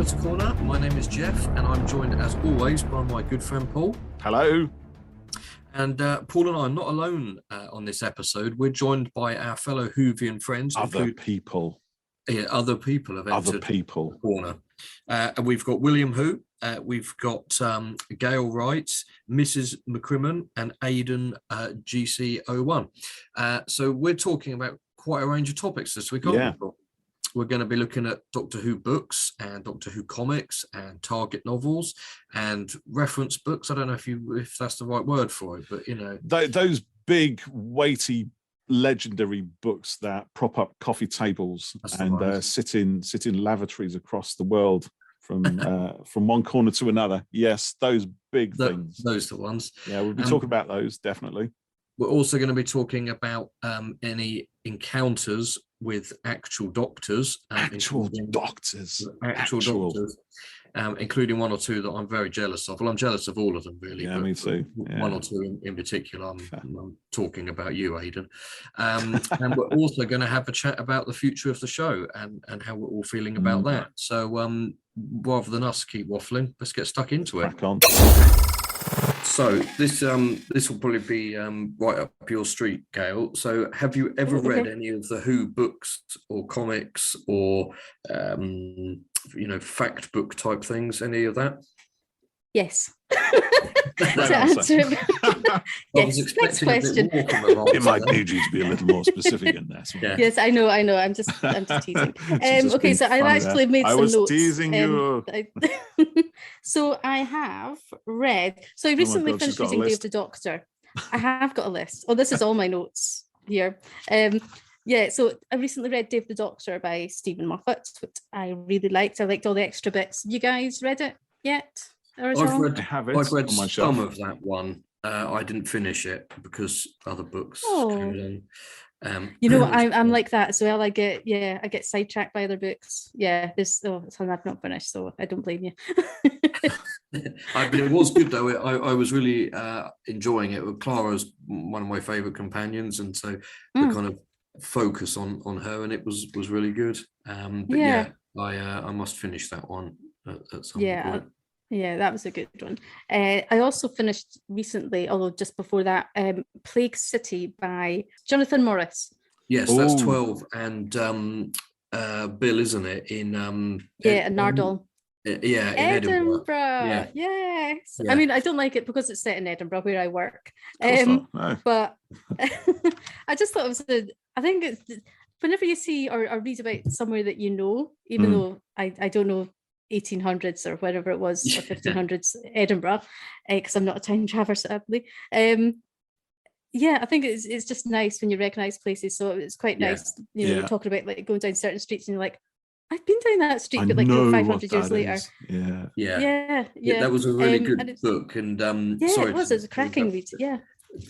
Doctor Corner. My name is Jeff, and I'm joined, as always, by my good friend Paul. Hello. And Paul and I are not alone on this episode. We're joined by our fellow Whovian friends. Other people. Yeah, other people have entered the corner. And we've got WilliamWho, we've got GayleWrites, Mrs McCrimmon, and AidenCG So we're talking about quite a range of topics this week, aren't we? We're going to be looking at Doctor Who books and Doctor Who comics and target novels and reference books. I don't know if that's the right word for it, but you know, those big, weighty, legendary books that prop up coffee tables and sit in lavatories across the world from one corner to another. Yes, those big things. Those are the ones. Yeah, we'll be talking about those definitely. We're also going to be talking about any encounters with actual doctors. Actual doctors, including one or two that I'm very jealous of. Well, I'm jealous of all of them, really. Yeah, me too. Yeah. One or two in particular, I'm talking about you, Aiden. And we're also going to have a chat about the future of the show and how we're all feeling about that. So rather than us keep waffling, let's get stuck into it. Crack on. So this will probably be right up your street, Gayle. So have you ever read any of the Who books or comics or fact book type things? Any of that? Yes. To answer yes. Next question. It might need you to be a little more specific in that. Yeah. Yes, I know. I'm just teasing. Okay, so I've actually made some notes. I was teasing you. So I have read. So I recently finished reading Day of the Doctor. I have got a list. Oh, this is all my notes here. So I recently read Day of the Doctor by Stephen Moffat, which I really liked. I liked all the extra bits. You guys read it yet? I've read some of that one. I didn't finish it because other books. I'm like that as well. I get sidetracked by other books. Yeah, it's something I've not finished, so I don't blame you. But it was good though. I was really enjoying it. Clara's one of my favourite companions, and so the kind of focus on her, and it was really good. I must finish that one at some point. Yeah, that was a good one. I also finished recently, although just before that, Plague City by Jonathan Morris. Yes, that's 12 and Bill, isn't it? In Nardole. In Edinburgh. Yeah. Yes. Yeah. I mean, I don't like it because it's set in Edinburgh where I work. No. But I just thought it was I think it's whenever you see or read about somewhere that you know, even though I don't know 1800s or whatever it was, or 1500s Edinburgh, because I'm not a time traveler, sadly. I think it's just nice when you recognise places. So it's quite nice, you're talking about like going down certain streets and you're like, I've been down that street, but like 500 years later. Yeah. That was a really good book, and sorry, it was a cracking read. Yeah,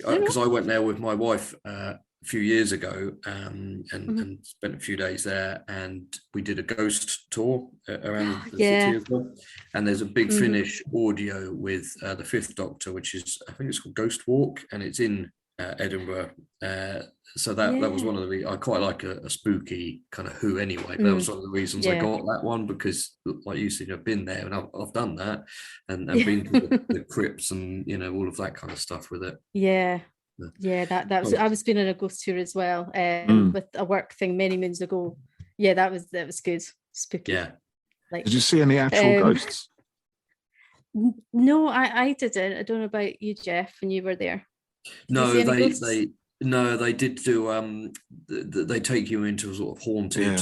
because I went there with my wife a few years ago and spent a few days there, and we did a ghost tour around the city as well. And there's a big Finnish audio with the Fifth Doctor, which is, I think it's called Ghost Walk, and it's in Edinburgh. So that was one of the I quite like a spooky kind of Who anyway. That was one of the reasons I got that one, because like you said, I've been there and I've done that and been to the crypts and all of that kind of stuff with it. That was I was been on a ghost tour as well with a work thing many moons ago. That was good, spooky. Did you see any actual ghosts? No, I didn't. I don't know about you, Jeff, when you were there. They did do they take you into a sort of haunted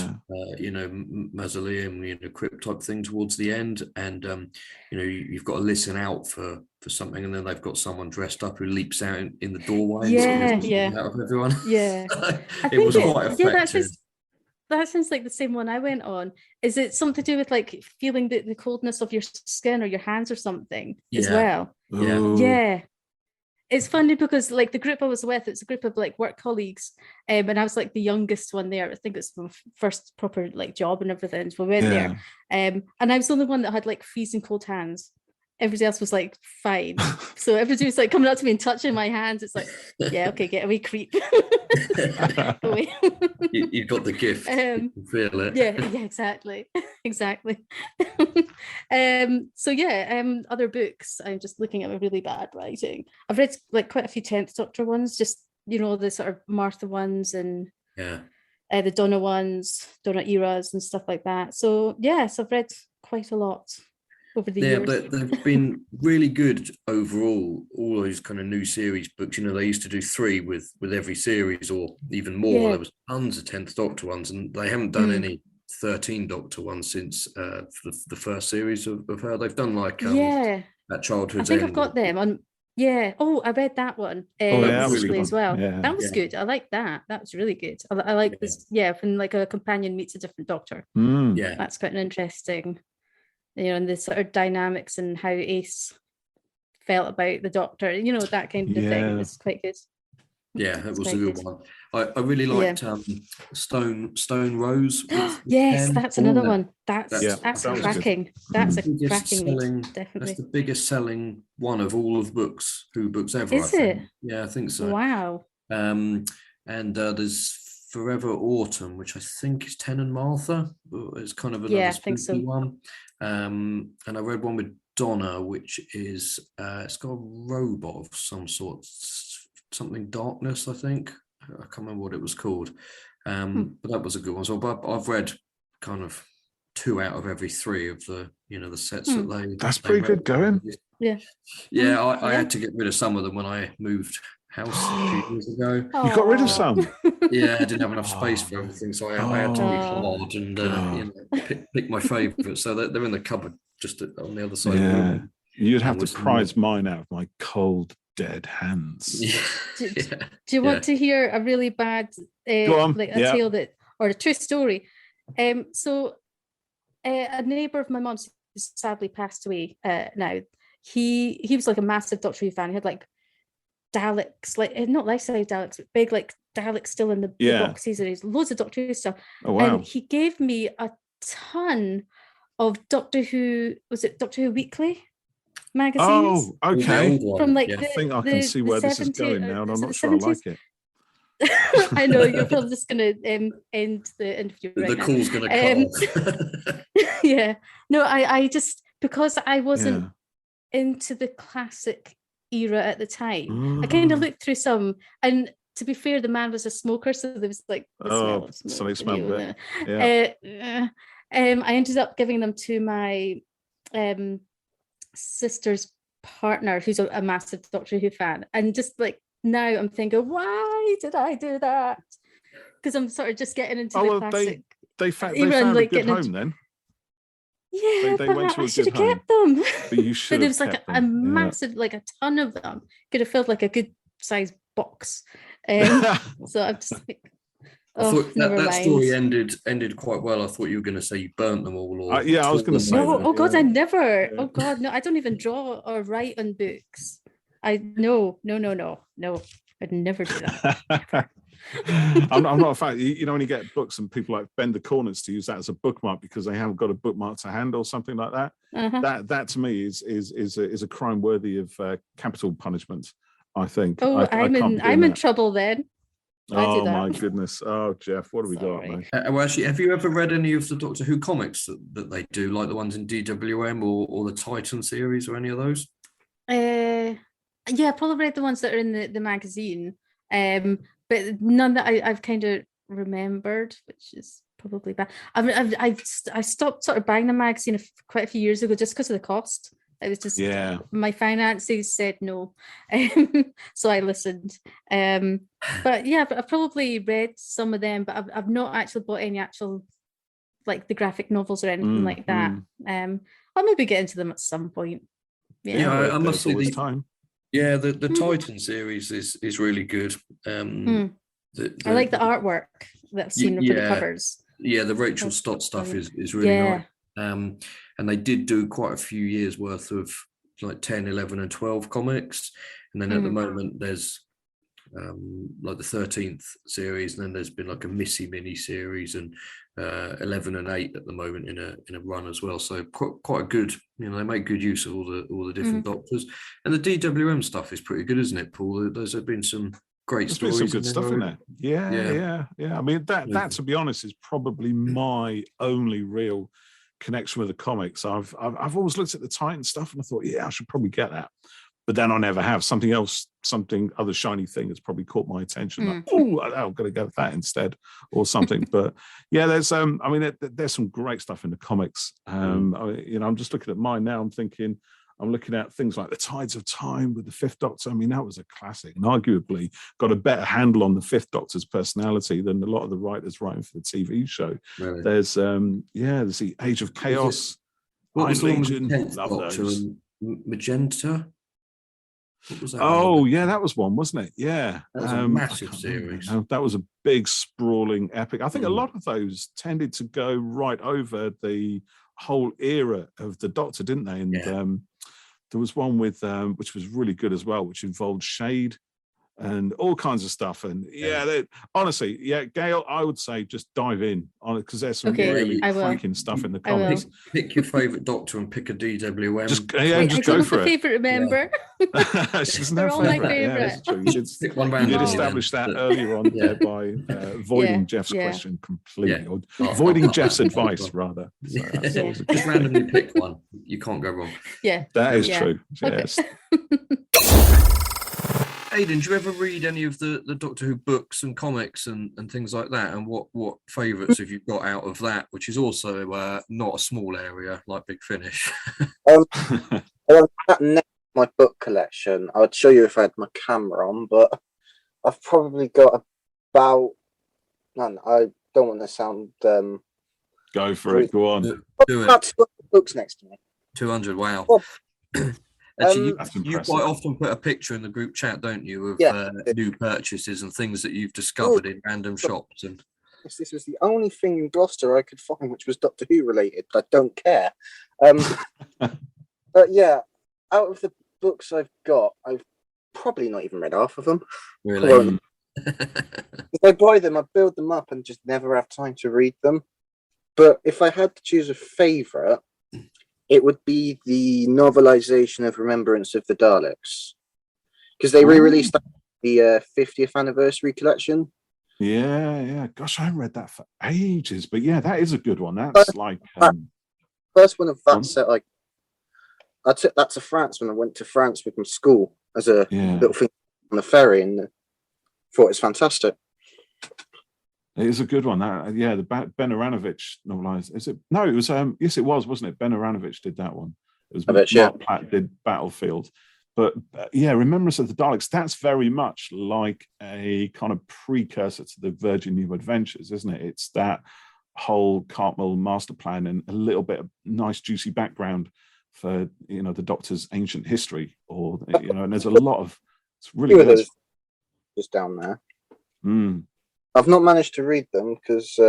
mausoleum, crypt type thing towards the end, and you've got to listen out for something, and then they've got someone dressed up who leaps out in the doorway out of everyone. It was quite effective. That sounds like the same one I went on. Is it something to do with like feeling the coldness of your skin or your hands or something as well? It's funny because like the group I was with, it's a group of like work colleagues, and I was like the youngest one there. I think it's my first proper like job and everything. So we went there, and I was the only one that had like freezing cold hands. everybody else was like, fine. So everybody was like coming up to me and touching my hands. It's like, yeah, okay, get away, creep. Go away. You got the gift. You can feel it. Yeah, exactly. Exactly. So other books. I'm just looking at my really bad writing. I've read like quite a few 10th Doctor ones, just, you know, the sort of Martha ones and the Donna ones, Donna eras and stuff like that. So yes, I've read quite a lot over the years. But they've been really good overall. All those kind of new series books, you know, they used to do 3 with every series, or even more. There was tons of 10th Doctor ones, and they haven't done any 13th Doctor ones since the first series of her. They've done like that Childhood's I think End. I've got them on. Yeah. Oh, I read that one. That was really as well. Yeah. That was good. I like that. That was really good. I like this. Yeah, when like a companion meets a different Doctor. Yeah, that's quite an interesting. You know, and the sort of dynamics and how Ace felt about the Doctor. You know, that kind of thing was quite good. Yeah, that was a good one. I really liked Stone Rose. Yes, that's another one. That's cracking. That's a cracking read, definitely. That's the biggest selling one of all of Who books ever. Is it? Yeah, I think so. Wow. And there's Forever Autumn, which I think is Ten and Martha. It's kind of another spooky one. And I read one with Donna, which is it's got a robot of some sort. Something Darkness, I think. I can't remember what it was called, but that was a good one. So, but I've read kind of 2 out of every 3 of the sets that they. That's pretty good going. Yeah. I had to get rid of some of them when I moved house a few years ago. You got rid of some? Yeah, I didn't have enough space for everything, so I had to be hard and pick my favourites. So they're in the cupboard just on the other side of the room. You'd have to prize mine out of my cold dead hands. Do you want to hear a really bad tale that, or a true story? So a neighbour of my mum's who's sadly passed away now, he was like a massive Doctor Who fan. He had like Daleks, like not life-size Daleks, but big like Daleks still in the boxes, and he's loads of Doctor Who stuff. Oh wow. And he gave me a ton of Doctor Who, was it Doctor Who Weekly magazines? Oh, okay. From like I think I can see where this is going now, and I'm not sure 70s? I like it. I know you're probably just going to end the interview right the now. call's going to cut off. Yeah. No, I just, because I wasn't into the classic era at the time, I kind of looked through some, and to be fair, the man was a smoker, so there was like the smell of smoke. Something smelled of it. Yeah. I ended up giving them to my sister's partner, who's a massive Doctor Who fan, and just like now I'm thinking, why did I do that? Because I'm sort of just getting into the classic. They found a good home then. Yeah, they but went to I a should good have kept them. But you should. But it was like a massive, like a ton of them. Could have filled like a good sized box. So I'm just like, I thought that story ended quite well. I thought you were going to say you burnt them all. Or I was going to say. No, oh God, I never. Yeah. Oh God, no, I don't even draw or write on books. No. I'd never do that. I'm not a fan. You know, when you get books and people like bend the corners to use that as a bookmark because they haven't got a bookmark to hand or something like that. That to me is a crime worthy of capital punishment, I think. Oh, I'm in trouble then. Oh my goodness! Oh, Jeff, what have we got, mate? Well, actually, have you ever read any of the Doctor Who comics that they do, like the ones in DWM or the Titan series or any of those? Yeah, probably read the ones that are in the magazine, but none that I've kind of remembered, which is probably bad. I stopped sort of buying the magazine quite a few years ago just because of the cost. It was just my finances said no, so I listened. But yeah, I've probably read some of them, but I've not actually bought any actual like the graphic novels or anything like that. I'll maybe get into them at some point. Yeah, I must say time. Yeah, the Titan series is really good. I like the artwork that I've seen for the covers. Yeah, the Rachel Stott stuff is really nice. And they did do quite a few years worth of like 10, 11 and 12 comics. And then at the moment there's like the 13th series, and then there's been like a Missy mini series, and 11 and 8 at the moment in a run as well. So quite a good, they make good use of all the different Doctors, and the DWM stuff is pretty good, isn't it, Paul? Those have been some great stories. Some good stuff in there. Yeah. I mean, that to be honest is probably my only real connection with the comics. I've always looked at the Titan stuff and I thought, I should probably get that, but then I never have. Something other shiny thing has probably caught my attention. Like, I've got to go with that instead, or something. But yeah, there's there's some great stuff in the comics. I'm just looking at mine now. I'm looking at things like The Tides of Time with the Fifth Doctor. I mean, that was a classic, and arguably got a better handle on the Fifth Doctor's personality than a lot of the writers writing for the TV show. Really? There's the Age of Chaos. What was the Tenth Doctor and Magenta? What was that? Oh, yeah, that was one, wasn't it? Yeah. That was a massive series. That was a big, sprawling epic. I think a lot of those tended to go right over the whole era of the Doctor, didn't they? And there was one with which was really good as well, which involved Shade and all kinds of stuff. And honestly, Gayle, I would say just dive in on it, because there's some really cracking stuff in the comics. Pick your favourite Doctor and pick a DWM. Just go for it. Favourite, remember? They're all my favourite. You did establish that earlier on by voiding Jeff's question completely, or voiding Jeff's advice rather. So just randomly pick one. You can't go wrong. Yeah, that is true. Yes. Aiden, do you ever read any of the Doctor Who books and comics and things like that? And what favourites have you got out of that, which is also not a small area like Big Finish? My book collection, I would show you if I had my camera on, but I've probably got about, I don't want to sound... Go for it, go on. Do about 200 books next to me. 200, wow. Well, actually, you quite often put a picture in the group chat, don't you, of new purchases and things that you've discovered in random shops. And this was the only thing in Gloucester I could find which was Doctor Who related, but I don't care. But yeah, out of the books I've got, I've probably not even read half of them. Really? If I buy them, I build them up and just never have time to read them. But if I had to choose a favourite, it would be the novelization of Remembrance of the Daleks, because they re-released the 50th anniversary collection. Yeah. Gosh, I read that for ages, but yeah, that is a good one. That's first one of that set. I took that to France when I went to France with my school as a little thing on the ferry, and thought it was fantastic. It is a good one. The Ben Aranovich novelized. Is it? No, it was. Yes, it was, wasn't it? Ben Aranovich did that one. It was Mark Platt did Battlefield, but Remembrance of the Daleks. That's very much like a kind of precursor to the Virgin New Adventures, isn't it? It's that whole Cartmel master plan and a little bit of nice juicy background for the Doctor's ancient history, and there's a lot of. It's really good. Just down there. I've not managed to read them because,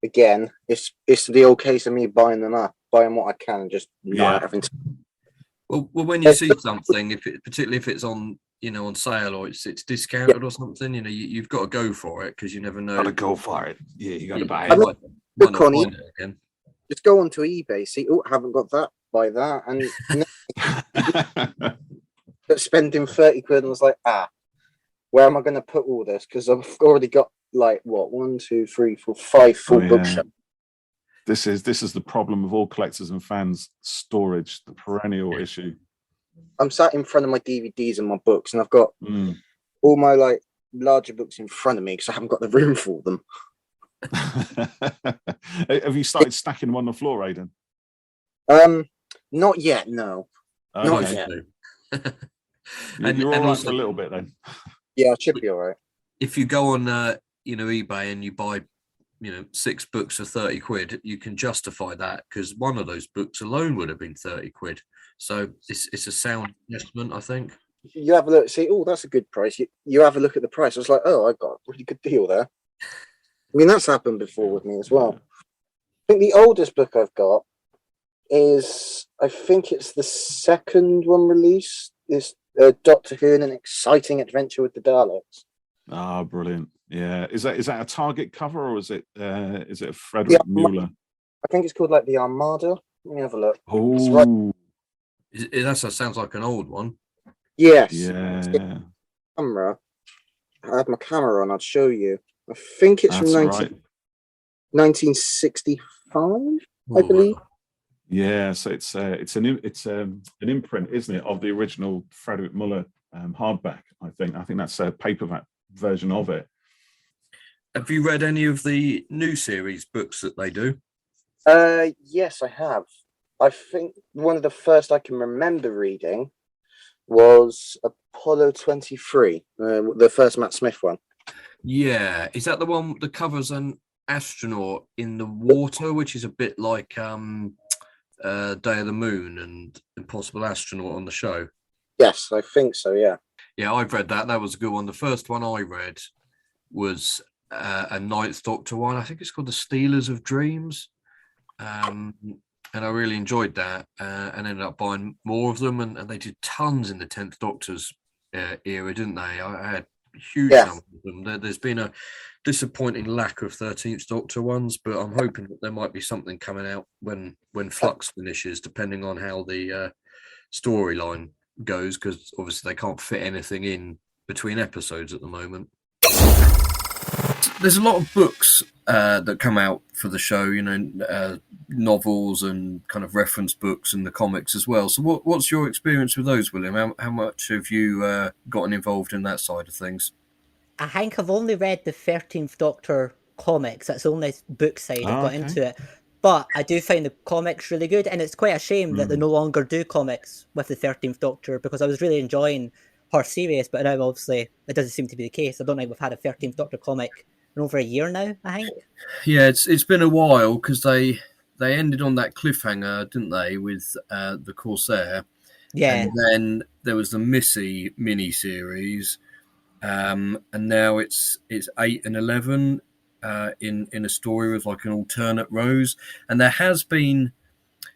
again, it's the old case of me buying them up, buying what I can, and just not having to. Well, when you see something, particularly if it's on, on sale or it's discounted or something, you've got to go for it because you never know. Got to go for it. Yeah, you got to buy it. Just go onto eBay, see, I haven't got that, buy that, and spending 30 quid, and I was like, where am I going to put all this? Because I've already got 1, 2, 3, 4, 5 full bookshelves. This is the problem of all collectors and fans: storage, the perennial issue. I'm sat in front of my DVDs and my books, and I've got all my larger books in front of me because I haven't got the room for them. Have you started stacking them on the floor, Aiden? Not yet. No, not yet. You're all right for a little bit then. Yeah, it should be all right. If you go on, eBay and you buy, 6 books for 30 quid, you can justify that because one of those books alone would have been 30 quid. So it's a sound investment, I think. You have a look, see, that's a good price. You have a look at the price. I was like, I got a really good deal there. I mean, that's happened before with me as well. I think the oldest book I've got is, I think it's the second one released. It's Doctor Who and an exciting adventure with the Daleks. Ah, brilliant. Yeah. Is that a Target cover, or is it a Frederick Mueller? I think it's called like the Armada. Let me have a look. Oh, right. That sounds like an old one. Yes. Yeah. Camera. I had my camera on. I'd show you. I think it's from 1965, I believe. Yeah, so it's an imprint, isn't it, of the original Frederick Mueller hardback? I think that's a paperback version of it. Have you read any of the new series books that they do? Yes, I have. I think one of the first I can remember reading was Apollo 23, the first Matt Smith one. Yeah, is that the one that covers an astronaut in the water, which is a bit like Day of the Moon and Impossible Astronaut on the show? Yes, I think so. Yeah. Yeah, I've read that. That was a good one. The first one I read was a Ninth Doctor one. I think it's called The Stealers of Dreams. And I really enjoyed that and ended up buying more of them. And they did tons in the 10th Doctor's era, didn't they? I had huge numbers of them. There's been a disappointing lack of 13th Doctor ones, but I'm hoping that there might be something coming out when Flux finishes, depending on how the storyline goes, because obviously they can't fit anything in between episodes at the moment. There's a lot of books that come out for the show, novels and kind of reference books and the comics as well. So what's your experience with those, William? How much have you gotten involved in that side of things? I think I've only read the 13th Doctor comics. That's the only book side I've got into it. But I do find the comics really good, and it's quite a shame that they no longer do comics with the 13th Doctor, because I was really enjoying her series, but now obviously it doesn't seem to be the case. I don't think we've had a 13th Doctor comic in over a year now, I think. Yeah, it's been a while, because they ended on that cliffhanger, didn't they, with the Corsair? Yeah. And then there was the Missy mini-series, and now it's 8 and 11 in a story with like an alternate Rose. And there has been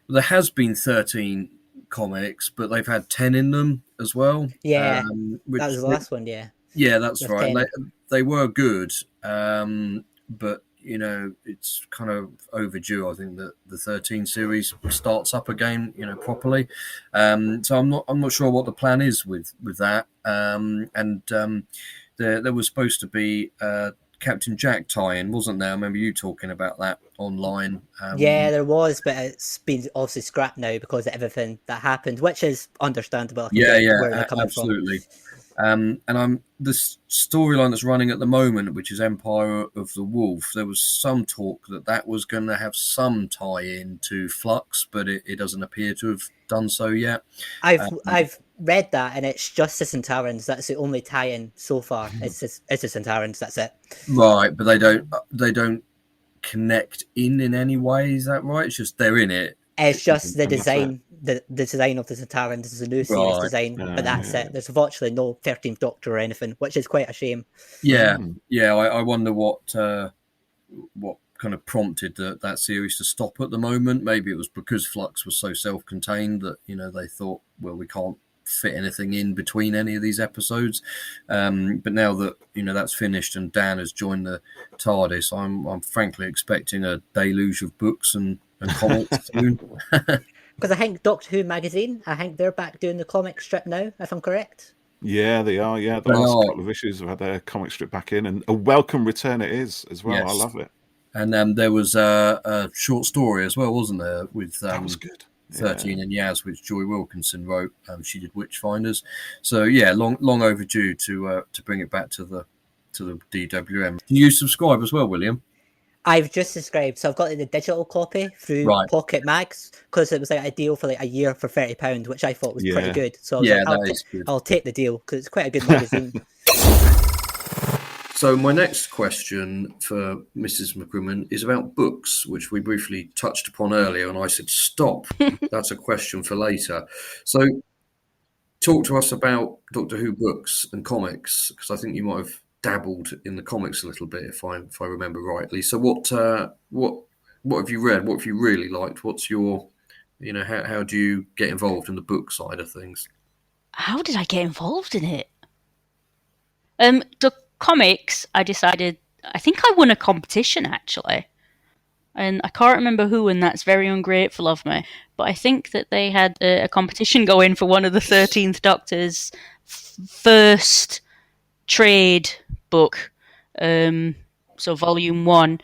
13 comics, but they've had 10 in them as well. Yeah, that was the last one, yeah. Yeah, that's right. They were good, but it's kind of overdue. I think that the 13 series starts up again, properly. So I'm not sure what the plan is with that. There was supposed to be Captain Jack tie-in, wasn't there? I remember you talking about that online. Yeah, there was, but it's been obviously scrapped now because of everything that happened, which is understandable. Where they're coming absolutely. From. And the storyline that's running at the moment, which is Empire of the Wolf, there was some talk that was going to have some tie-in to Flux, but it doesn't appear to have done so yet. I've read that, and it's just the Centaurans. That's the only tie-in so far. It's the Centaurans. That's it. Right, but they don't connect in any way. Is that right? It's just they're in it. It's just the design. The design of the Centaurans is a new series design, but that's it. There's virtually no 13th Doctor or anything, which is quite a shame. Yeah. I wonder what kind of prompted that series to stop at the moment. Maybe it was because Flux was so self-contained that they thought, well, we can't fit anything in between any of these episodes. But now that that's finished and Dan has joined the TARDIS, I'm frankly expecting a deluge of books and comics soon. Because I think Doctor Who magazine, I think they're back doing the comic strip now, if I'm correct. Yeah, they are. Yeah, the last couple of issues have had their comic strip back in, and a welcome return it is as well. Yes. I love it. And there was a short story as well, wasn't there? With that was good. 13 and Yaz, which Joy Wilkinson wrote. She did Witchfinders. So yeah, long overdue to bring it back to the DWM. Do you subscribe as well, William? I've just subscribed, so I've got the digital copy through Pocket Mags, because it was like a deal for like a year for £30, which I thought was pretty good. So I was I'll take the deal because it's quite a good magazine. So my next question for Mrs McCrimmon is about books, which we briefly touched upon earlier, and I said stop. That's a question for later. So talk to us about Doctor Who books and comics, because I think you might have dabbled in the comics a little bit, if I remember rightly. So what have you read? What have you really liked? What's your, how do you get involved in the book side of things? how did I get involved in it? The comics, I decided, I think I won a competition actually. And I can't remember who, and that's very ungrateful of me. But I think that they had a competition going for one of the 13th Doctor's first trade book, so volume 1.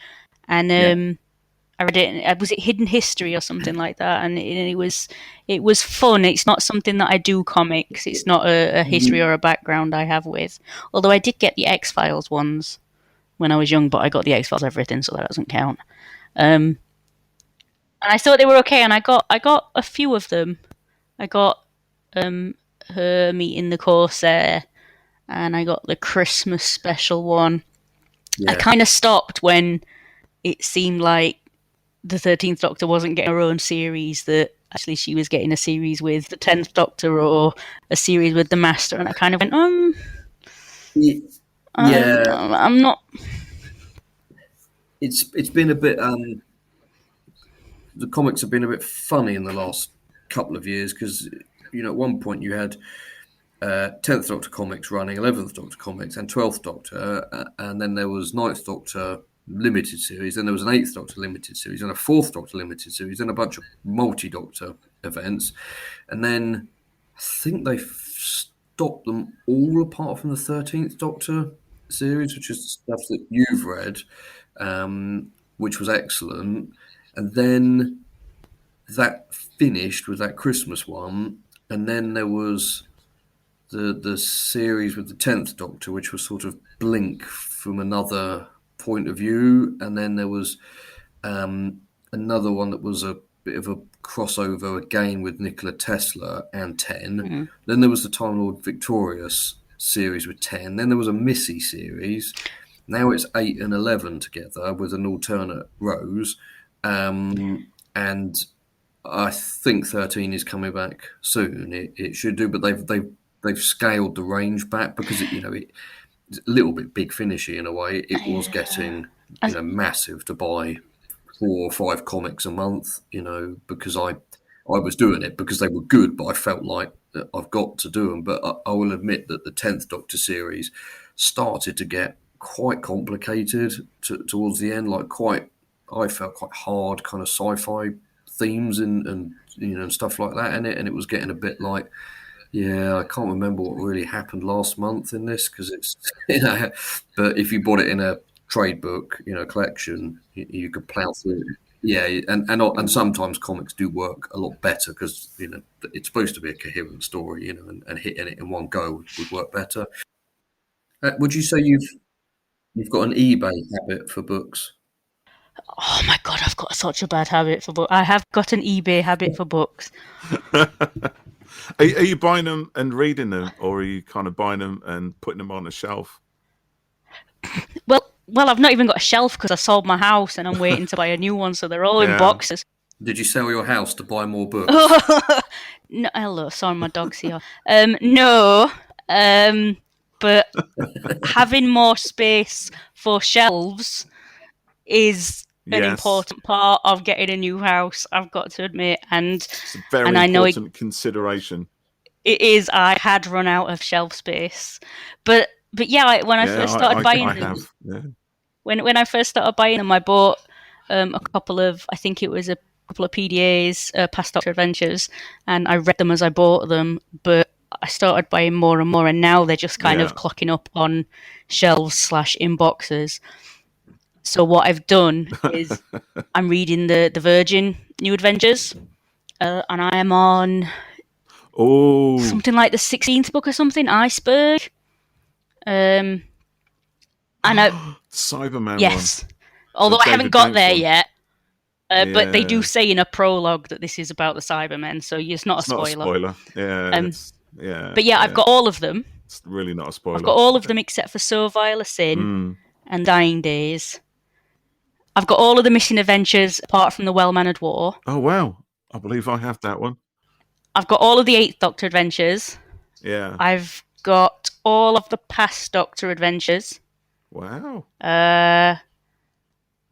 And I read it. Was it Hidden History or something like that? And it was fun. It's not something that I do comics. It's not a history or a background I have with. Although I did get the X-Files ones when I was young, but I got the X-Files everything, so that doesn't count. And I thought they were okay, and I got a few of them. I got her meeting the Corsair, and I got the Christmas special one. Yeah. I kind of stopped when it seemed like the 13th Doctor wasn't getting her own series, that actually she was getting a series with the 10th Doctor or a series with the Master, and I kind of went, I'm not... It's been a bit the comics have been a bit funny in the last couple of years, because at one point you had 10th Doctor comics running, 11th Doctor comics, and 12th Doctor, and then there was 9th Doctor limited series, then there was an 8th Doctor limited series, and a 4th Doctor limited series, and a bunch of multi-Doctor events, and then I think they stopped them all apart from the 13th Doctor series, which is the stuff that you've read. Which was excellent, and then that finished with that Christmas one, and then there was the series with the 10th Doctor, which was sort of Blink from another point of view, and then there was another one that was a bit of a crossover again with Nikola Tesla and 10. Mm-hmm. Then there was the Time Lord Victorious series with 10. Then there was a Missy series. Now it's 8 and 11 together with an alternate rose, and I think 13 is coming back soon. It should do, but they've scaled the range back because it's a little bit big finishy in a way. It was getting massive to buy 4 or 5 comics a month, because I was doing it because they were good, but I felt like I've got to do them. But I will admit that the 10th Doctor series started to get quite complicated towards the end, I felt quite hard kind of sci-fi themes and stuff like that in it, and it was getting a bit like, I can't remember what really happened last month in this, because it's but if you bought it in a trade book collection, you could plow through it. And sometimes comics do work a lot better because it's supposed to be a coherent story, and hitting it in one go would work better. Would you say you've got an eBay habit for books? Oh my God, I've got such a bad habit for books. I have got an eBay habit for books. Are you buying them and reading them, or are you kind of buying them and putting them on a shelf? Well, I've not even got a shelf because I sold my house and I'm waiting to buy a new one, so they're all in boxes. Did you sell your house to buy more books? No, hello, sorry, my dog's here. No. But having more space for shelves is an important part of getting a new house, I've got to admit. And it's a very important consideration. It is. I had run out of shelf space. But when I first started buying them, when I first started buying them, I bought a couple of, I think it was a couple of PDAs, Past Doctor Adventures, and I read them as I bought them, but I started buying more and more, and now they're just kind of clocking up on shelves / in boxes. So what I've done is I'm reading the Virgin New Adventures, and I am on something like the 16th book or something, Iceberg. And Cyberman yes, one. Although I haven't got there yet. But they do say in a prologue that this is about the Cybermen, so it's not a spoiler. But I've got all of them. It's really not a spoiler. I've got all of them except for So Vile a Sin and Dying Days. I've got all of the Missing Adventures apart from the Well-Mannered War. Oh, wow. I believe I have that one. I've got all of the 8th Doctor Adventures. Yeah. I've got all of the Past Doctor Adventures. Wow.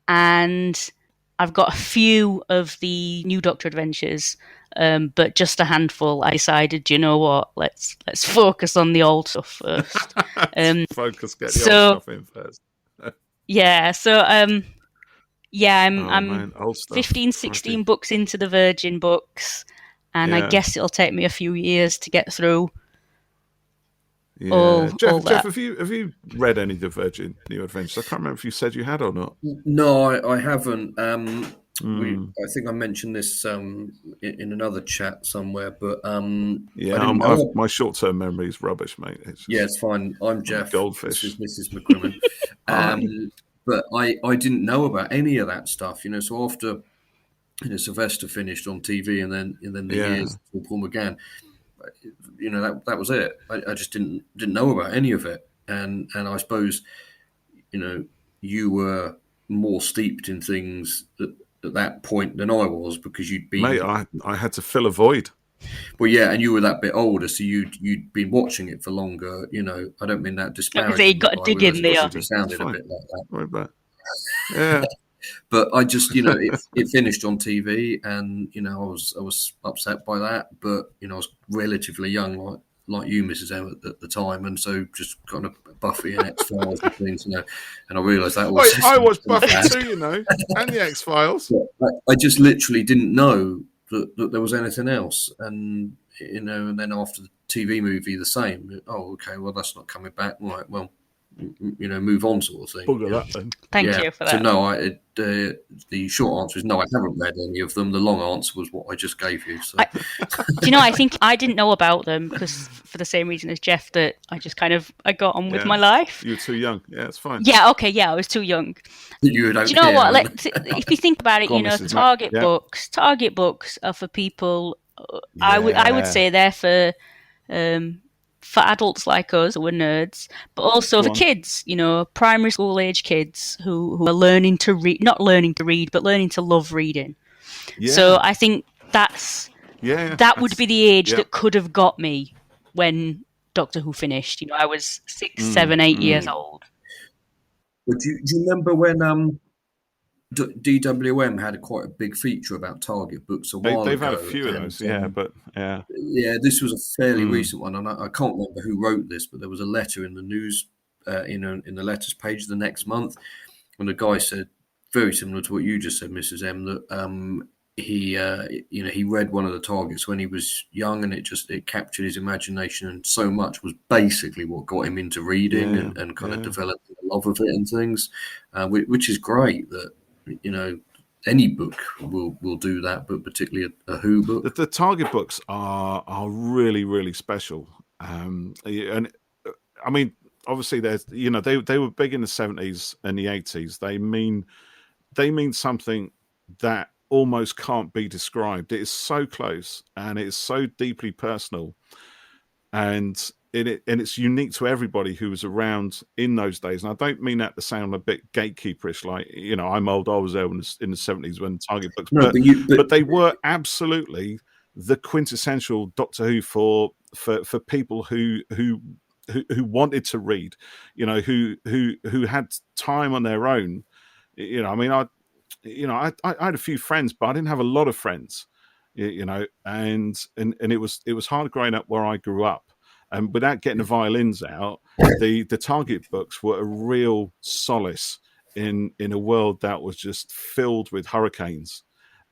And I've got a few of the New Doctor Adventures. but just a handful. I decided, you know what, let's focus on the old stuff first. Focus, get the old stuff in first. Yeah, so I'm old stuff. 15, 16 books into the Virgin books, and I guess it'll take me a few years to get through. Yeah, Jeff, have you read any of the Virgin New Adventures? I can't remember if you said you had or not. No, I haven't. I think I mentioned this in another chat somewhere, but my short-term memory is rubbish, mate. It's fine. I'm Jeff. Goldfish. This is Mrs McCrimmon. But I didn't know about any of that stuff, So after Sylvester finished on TV, and then the years for Paul McGann, that was it. I just didn't know about any of it, and I suppose you were more steeped in things at that point than I was, because you'd been. Mate, I had to fill a void. Well, yeah, and you were that bit older, so you'd been watching it for longer. I don't mean that disparaging. They got to dig in there. It sounded a bit like that. Right back. Yeah. But I just, it finished on TV, and I was upset by that. But I was relatively young, like you, Mrs M, at the time, and so just kind of Buffy and X-Files and things, and I realised that was. I watched Buffy too, and the X-Files. I just literally didn't know that there was anything else, and and then after the TV movie, the same. Oh, okay, well that's not coming back, right? Well, move on, sort of thing. Bugger that then. Thank you for that. So no, the short answer is no. I haven't read any of them. The long answer was what I just gave you. So. I think I didn't know about them because, for the same reason as Jeff, that I just I got on with my life. You were too young. Yeah, it's fine. Yeah, okay, yeah, I was too young. Do you know what? If you think about it, Target books are for people. I would say they're for adults like us who are nerds, but also for kids, primary school age kids who are learning to read, not learning to read, but learning to love reading. Yeah. So I think that would be the age that could have got me when Doctor Who finished. I was 6, 7, 8 years old. But do you remember when DWM had quite a big feature about Target books a while ago? They've had a few of those, Yeah, this was a fairly recent one, and I can't remember who wrote this, but there was a letter in the news, in the letters page the next month, when the guy said, very similar to what you just said, Mrs M, that he read one of the Targets when he was young, and it captured his imagination, and so much was basically what got him into reading and kind of developing a love of it and things, which is great that. Any book will do that, but particularly a Who book. The Target books are really, really special. And I mean, obviously, there's they were big in the 70s and the 80s. They mean something that almost can't be described. It is so close and it is so deeply personal, and it's unique to everybody who was around in those days. And I don't mean that to sound a bit gatekeeperish, like I'm old. I was there in the 70s when Target books, but they were absolutely the quintessential Doctor Who for people who wanted to read, who had time on their own. I mean, I had a few friends, but I didn't have a lot of friends, and it was hard growing up where I grew up. And without getting the violins out, the Target books were a real solace in a world that was just filled with hurricanes.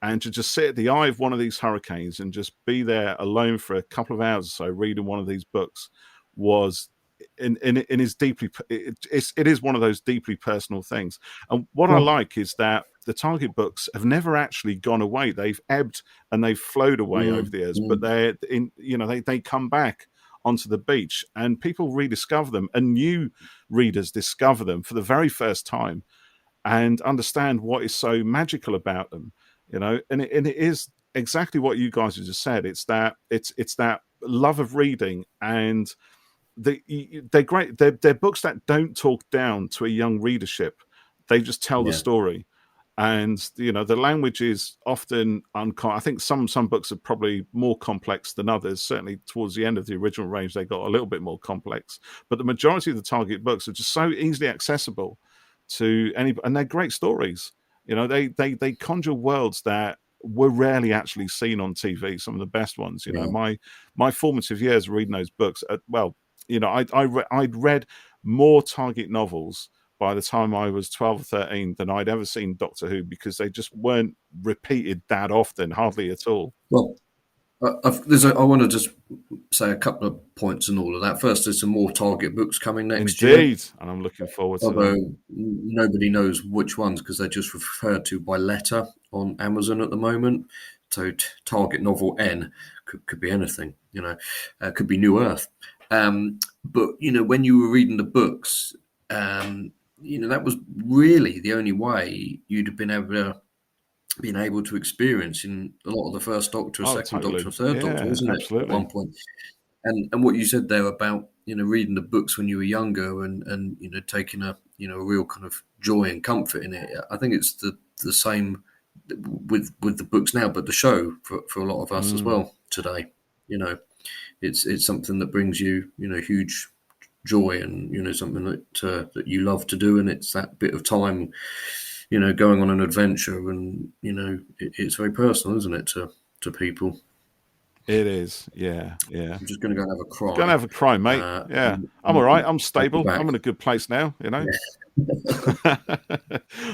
And to just sit at the eye of one of these hurricanes and just be there alone for a couple of hours or so reading one of these books was, it is one of those deeply personal things. And what I like is that the Target books have never actually gone away. They've ebbed and they've flowed away over the years, but they come back onto the beach, and people rediscover them, and new readers discover them for the very first time and understand what is so magical about them, and it is exactly what you guys have just said. It's that love of reading, and they're great. They're books that don't talk down to a young readership. They just tell the story. And the language is often I think some books are probably more complex than others. Certainly towards the end of the original range, they got a little bit more complex. But the majority of the Target books are just so easily accessible to anybody, and they're great stories. They conjure worlds that were rarely actually seen on TV. Some of the best ones, you know, my formative years reading those books. Well, you know, I'd read more Target novels by the time I was 12 or 13 than I'd ever seen Doctor Who, because they just weren't repeated that often, hardly at all. Well, I want to just say a couple of points and all of that. First, there's some more Target books coming next year. Indeed, and I'm looking forward to Although them. Nobody knows which ones, because they're just referred to by letter on Amazon at the moment. So Target novel N could be anything, you know, could be New Earth. But, you know, when you were reading the books, you know, that was really the only way you'd have been able to experience in a lot of the First Doctor, Second Doctor, Third Doctor, wasn't it? At one point. And what you said there about, you know, reading the books when you were younger and you know, taking a real kind of joy and comfort in it. I think it's the same with the books now, but the show for a lot of us as well today. You know, it's something that brings you, you know, huge joy, and, you know, something that you love to do, and it's that bit of time, you know, going on an adventure, and, you know, it's very personal, isn't it, to people. It is, yeah. I'm just going to go and have a cry. Go and have a cry, mate. Yeah, I'm all right. I'm stable. I'm in a good place now, you know. Yeah.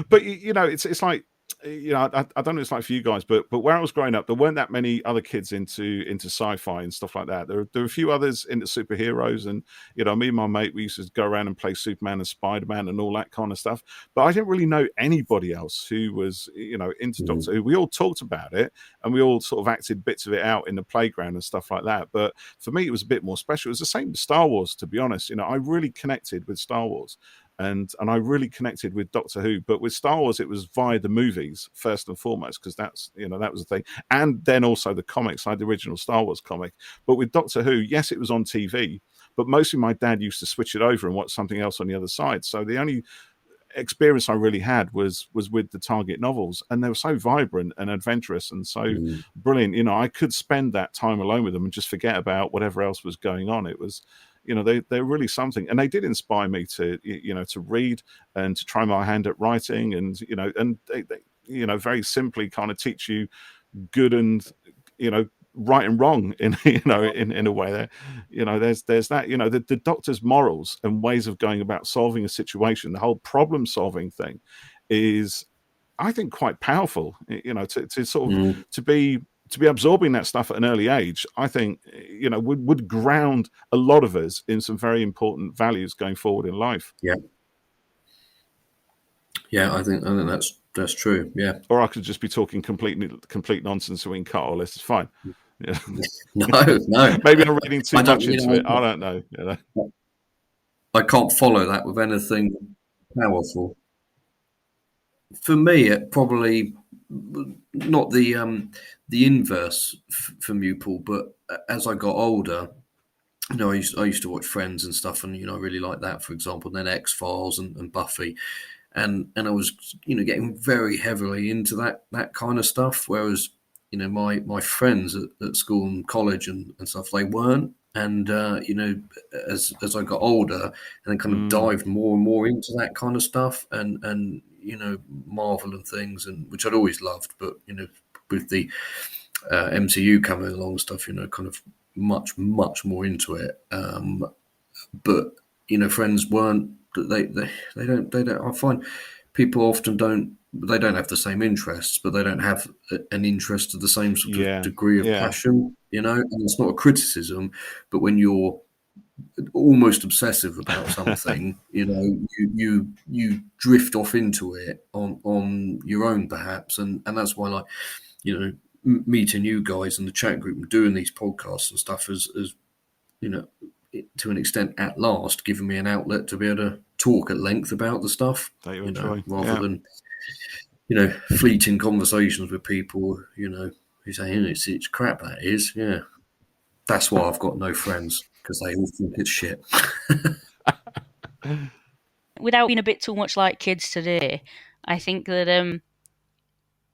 But, you know, it's like, you know, I don't know what it's like for you guys, but where I was growing up, there weren't that many other kids into sci-fi and stuff like that. There were a few others into superheroes, and, you know, me and my mate, we used to go around and play Superman and Spider-Man and all that kind of stuff. But I didn't really know anybody else who was, you know, into Doctor Who. We all talked about it, and we all sort of acted bits of it out in the playground and stuff like that. But for me, it was a bit more special. It was the same with Star Wars, to be honest. You know, I really connected with Star Wars. And I really connected with Doctor Who, but with Star Wars, it was via the movies first and foremost, because that's, you know, that was the thing, and then also the comics, like the original Star Wars comic. But with Doctor Who, yes, it was on TV, but mostly my dad used to switch it over and watch something else on the other side. So the only experience I really had was with the Target novels, and they were so vibrant and adventurous and so brilliant. You know, I could spend that time alone with them and just forget about whatever else was going on. It was, you know, they're really something, and they did inspire me to, you know, to read and to try my hand at writing, and, you know, and they you know, very simply kind of teach you good and, you know, right and wrong in, you know, in a way. There, you know, there's that, you know, the Doctor's morals and ways of going about solving a situation, the whole problem solving thing is, I think, quite powerful. You know, to sort of to be absorbing that stuff at an early age, I think, you know, would ground a lot of us in some very important values going forward in life. Yeah, I think that's true. Yeah. Or I could just be talking complete nonsense, so we can cut all this. It's fine. Yeah. No. Maybe I'm reading too much into it. I don't know. You know. I can't follow that with anything powerful. For me, it probably not the inverse from you, Paul, but as I got older, you know, I used to watch Friends and stuff, and, you know, I really like that, for example, and then X-Files and Buffy, and I was, you know, getting very heavily into that kind of stuff, whereas, you know, my friends at school and college and stuff, they weren't. And, you know, as I got older and then kind of dived more and more into that kind of stuff, and you know, Marvel and things, and which I'd always loved, but, you know, with the MCU coming along and stuff, you know, kind of much more into it. But, you know, friends weren't. They don't. I find people often don't. They don't have the same interests, but they don't have an interest to the same sort of degree of passion. You know, and it's not a criticism, but when you're almost obsessive about something, you know, you drift off into it on your own, perhaps, and that's why, like, you know, meeting you guys in the chat group and doing these podcasts and stuff is, you know, to an extent, at last, giving me an outlet to be able to talk at length about the stuff, you know, rather than, you know, fleeting conversations with people, you know, who say, it's crap, that is. Yeah. That's why I've got no friends, because they all think it's shit. Without being a bit too much like kids today, I think that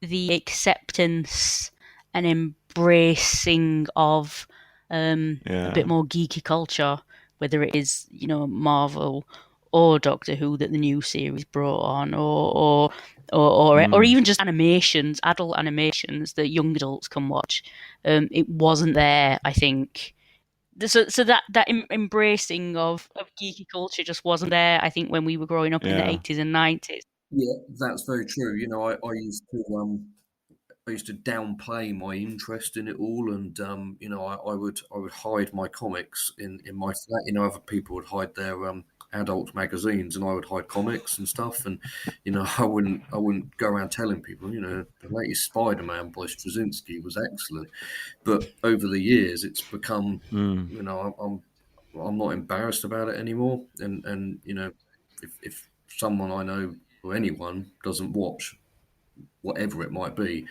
the acceptance and embracing of a bit more geeky culture, whether it is, you know, Marvel or Doctor Who that the new series brought on, or even just animations, adult animations that young adults can watch. It wasn't there, I think. So that embracing of geeky culture just wasn't there, I think, when we were growing up in the 80s and 90s. Yeah, that's very true. You know, I used to downplay my interest in it all, and you know, I would hide my comics in my flat. You know, other people would hide their adult magazines, and I would hide comics and stuff. And you know, I wouldn't go around telling people. You know, the latest Spider-Man by Straczynski was excellent, but over the years, it's become you know, I'm not embarrassed about it anymore. And you know, if someone I know or anyone doesn't watch whatever it might be,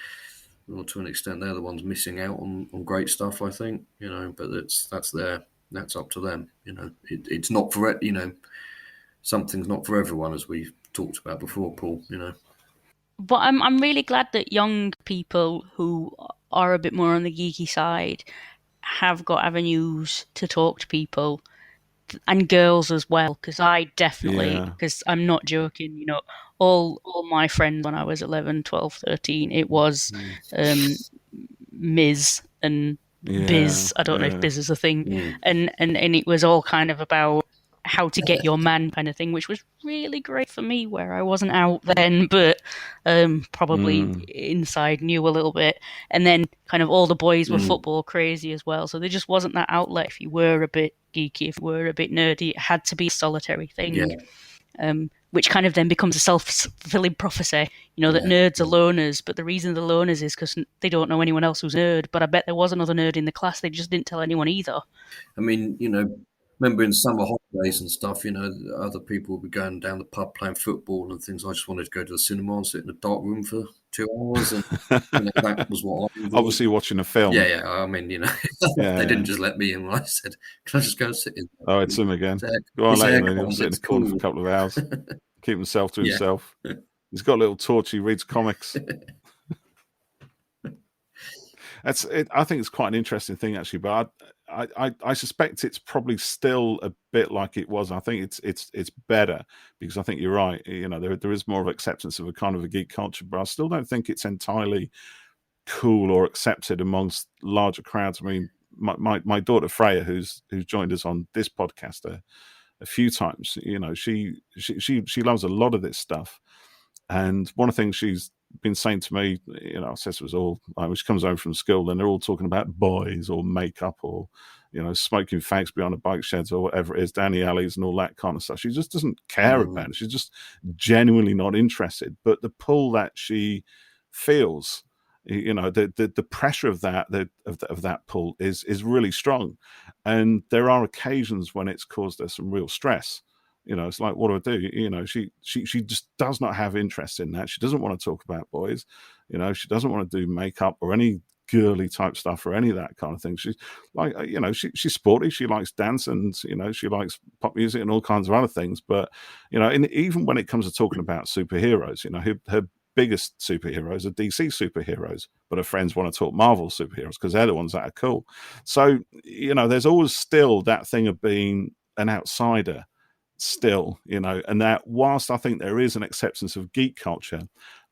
well, to an extent, they're the ones missing out on great stuff, I think, you know, but that's up to them. You know, it's not for, you know, something's not for everyone, as we talked about before, Paul, you know. But I'm really glad that young people who are a bit more on the geeky side have got avenues to talk to people, and girls as well, because I definitely, because I'm not joking, you know, all my friends when I was 11, 12, 13, it was Ms. and Biz. I don't know if Biz is a thing. And it was all kind of about how to get your man kind of thing, which was really great for me, where I wasn't out then, but probably inside knew a little bit. And then kind of all the boys were football crazy as well. So there just wasn't that outlet if you were a bit geeky, if you were a bit nerdy. It had to be a solitary thing. Which kind of then becomes a self-fulfilling prophecy, you know, that nerds are loners, but the reason they're loners is because they don't know anyone else who's a nerd. But I bet there was another nerd in the class, they just didn't tell anyone either. I mean, you know, remember in summer holidays and stuff, you know, other people would be going down the pub playing football and things. I just wanted to go to the cinema and sit in a dark room for 2 hours, and you know, that was what I enjoyed. Obviously watching a film. Yeah. I mean, you know, they didn't just let me in. I said, "Can I just go and sit in?" Oh, it's him again. Go on, let him in. He'll sit in the corner for a couple of hours, keep himself to himself. He's got a little torch. He reads comics. That's it. I think it's quite an interesting thing, actually. But I suspect it's probably still a bit like it was. I think it's better, because I think you're right. You know, there is more of acceptance of a kind of a geek culture, but I still don't think it's entirely cool or accepted amongst larger crowds. I mean, my daughter Freya, who's joined us on this podcast a few times, you know, she loves a lot of this stuff, and one of the things she's been saying to me, you know, Cessa was all, when she comes home from school, and they're all talking about boys or makeup or, you know, smoking fags behind the bike sheds or whatever it is, down the alleys and all that kind of stuff. She just doesn't care about it. She's just genuinely not interested. But the pull that she feels, you know, the pressure of that pull is really strong, and there are occasions when it's caused her some real stress. You know, it's like, what do I do? You know, she just does not have interest in that. She doesn't want to talk about boys. You know, she doesn't want to do makeup or any girly type stuff or any of that kind of thing. She's like, you know, she's sporty. She likes dance, and, you know, she likes pop music and all kinds of other things. But, you know, even when it comes to talking about superheroes, you know, her biggest superheroes are DC superheroes, but her friends want to talk Marvel superheroes because they're the ones that are cool. So, you know, there's always still that thing of being an outsider still, you know, and that whilst I think there is an acceptance of geek culture,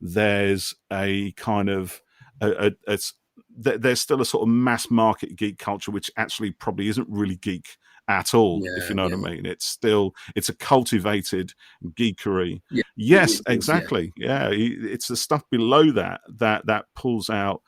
there's a kind of there's still a sort of mass market geek culture, which actually probably isn't really geek at all, if you know what I mean. It's a cultivated geekery. Yes, exactly. It's the stuff below that pulls out,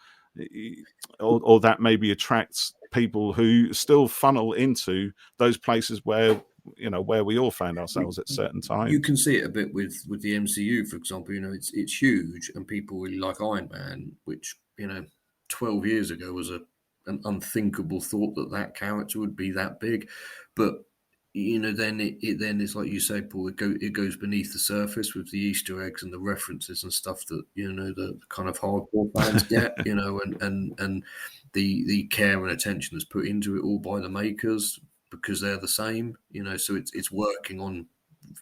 or that maybe attracts people who still funnel into those places where, you know, where we all found ourselves at certain times. You can see it a bit with the MCU, for example. You know, it's huge, and people really like Iron Man, which, you know, 12 years ago was an unthinkable thought that character would be that big. But, you know, then it's like you say, Paul, it goes beneath the surface with the Easter eggs and the references and stuff that, you know, the kind of hardcore fans get, you know, and the care and attention that's put into it all by the makers, because they're the same, you know, so it's working on,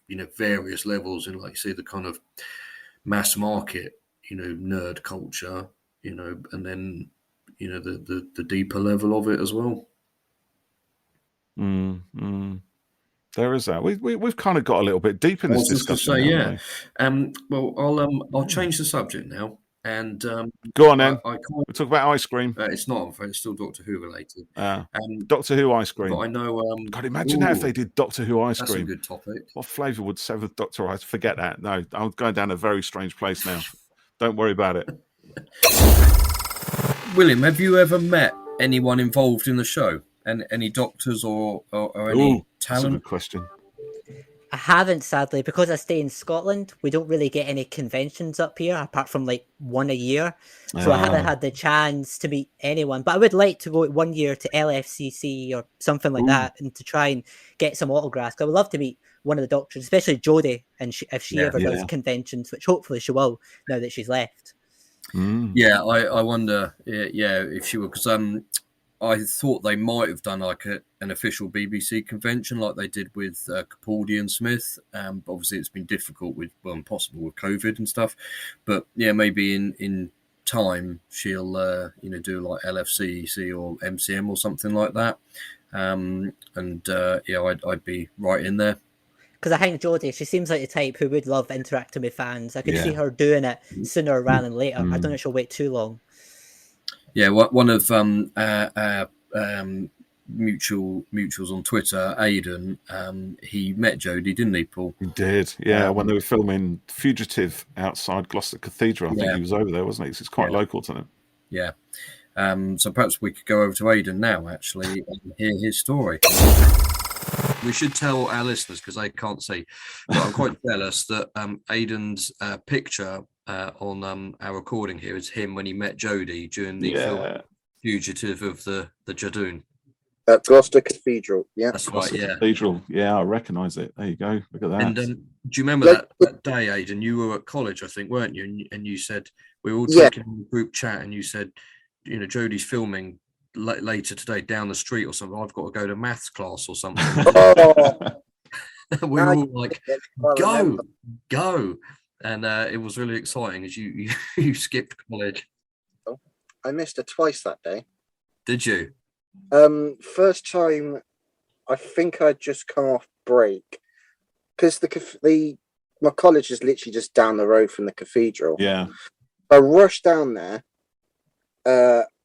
you know, various levels, and like you say, the kind of mass market, you know, nerd culture, you know, and then, you know, the deeper level of it as well. There is that. We've kind of got a little bit deep in I this was just to discussion. say, Haven't yeah. Well, I'll change the subject now, and we? Go on then. I can't. We'll talk about ice cream. It's not, I'm afraid. It's still Doctor Who related. Doctor Who ice cream. But I know. God, imagine that if they did Doctor Who ice That's cream. a good topic. What flavour would Seventh Doctor ice? Forget that. No, I'm going down a very strange place now. Don't worry about it. William, have you ever met anyone involved in the show? And any doctors or any That's a talent? good question. I haven't, sadly, because I stay in Scotland. We don't really get any conventions up here, apart from like one a year. So I haven't had the chance to meet anyone. But I would like to go 1 year to LFCC or something like that, and to try and get some autographs. I would love to meet one of the doctors, especially Jodie, and if she ever does conventions, which hopefully she will now that she's left. Yeah, I wonder. Yeah, if she will, because I thought they might have done like an official BBC convention like they did with Capaldi and Smith. But obviously it's been difficult impossible with COVID and stuff. But yeah, maybe in time she'll do like LFCC or MCM or something like that. I'd be right in there. Because I think Jodie, she seems like the type who would love interacting with fans. I could see her doing it sooner rather than later. I don't know if she'll wait too long. Yeah, one of mutuals on Twitter, Aiden, he met Jodie, didn't he, Paul? He did, yeah. When they were filming Fugitive outside Gloucester Cathedral, I think he was over there, wasn't he? 'Cause it's quite local to them. Yeah. So perhaps we could go over to Aiden now, actually, and hear his story. We should tell our listeners, because they can't see, but I'm quite jealous that Aiden's picture on our recording here is him when he met Jodie during the film Fugitive of the Jadoon. At Gloucester Cathedral, yeah. That's right, yeah. Cathedral, yeah, I recognise it. There you go, look at that. And do you remember that day, Aiden? You were at college, I think, weren't you? And you said, we were all talking in a group chat, and you said, Jodie's filming later today down the street or something. I've got to go to maths class or something. We were all like, go. And it was really exciting as you skipped college. I missed her twice that day. Did you? First time, I think I'd just come off break because my college is literally just down the road from the cathedral. Yeah. I rushed down there.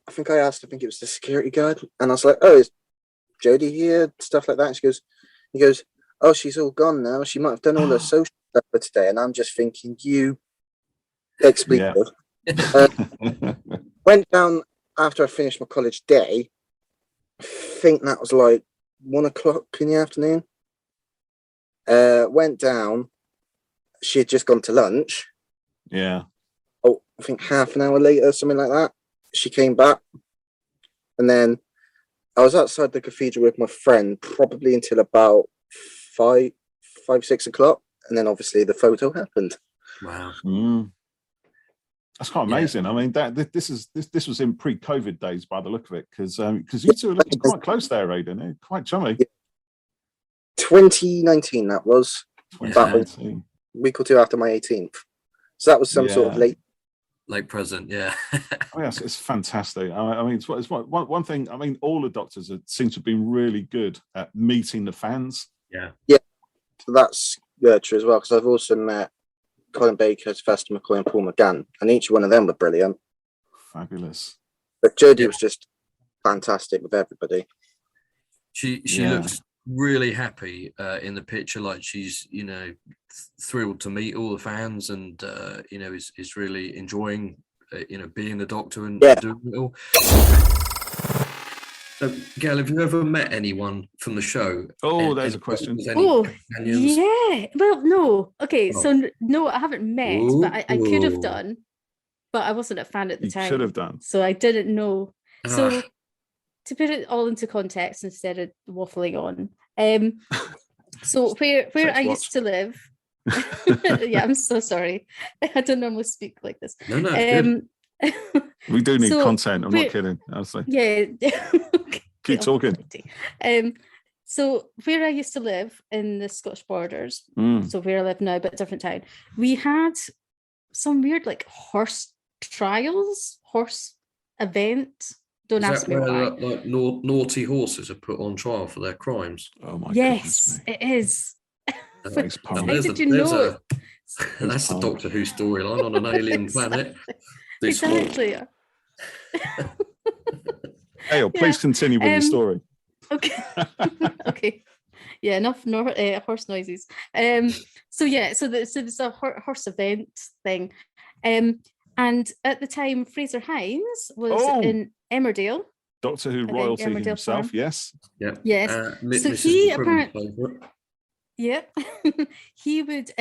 I think I it was the security guard, and I was like, "Oh, is Jodie here?" Stuff like that. And he goes, "Oh, she's all gone now. She might have done all her social stuff for today." And I'm just thinking, you expletive. Went down after I finished my college day. I think that was like 1 o'clock in the afternoon. Went down. She had just gone to lunch. Yeah. Oh, I think half an hour later, something like that. She came back, and then I was outside the cathedral with my friend probably until about 6 o'clock, and then obviously the photo happened. Wow, that's quite amazing. I mean, this was in pre-COVID days by the look of it, because you two are looking quite close there, Aiden. Quite chummy. 2019, that was. That was a week or two after my 18th, so that was some sort of late present, yeah. Oh, yes, it's fantastic. I mean, it's one thing. I mean, all the doctors seem to have been really good at meeting the fans. Yeah. So that's true as well, because I've also met Colin Baker, Sylvester McCoy, and Paul McGann, and each one of them were brilliant. Fabulous. But Jodie was just fantastic with everybody. She looks really happy in the picture, like she's thrilled to meet all the fans, and is really enjoying being the Doctor and doing it all. Gayle, have you ever met anyone from the show? There's a question. Yeah. Well, no. Okay, so no, I haven't met, but I could have done, but I wasn't a fan at the time. You should have done. So I didn't know. So to put it all into context instead of waffling on, so where I used to live, yeah, I'm so sorry. I don't normally speak like this. No, we do need content. I'm not kidding. Honestly. Yeah. Keep talking. So where I used to live in the Scottish borders, so where I live now, but different town, we had some weird like horse event Don't Is ask that me where why. like naughty horses are put on trial for their crimes? Oh my Yes, goodness me. it is. Face Now, palm. How did you know? That's the palm. Doctor Who storyline on an alien planet. This Exactly. Gayle, please continue with your story. Okay. Okay. Yeah, enough horse noises. So there's a horse event thing. And at the time, Fraser Hines was in Emmerdale. Doctor Who royalty himself, yes. Yeah. Yes. So Mrs. he McCrimmon apparently, yeah, he would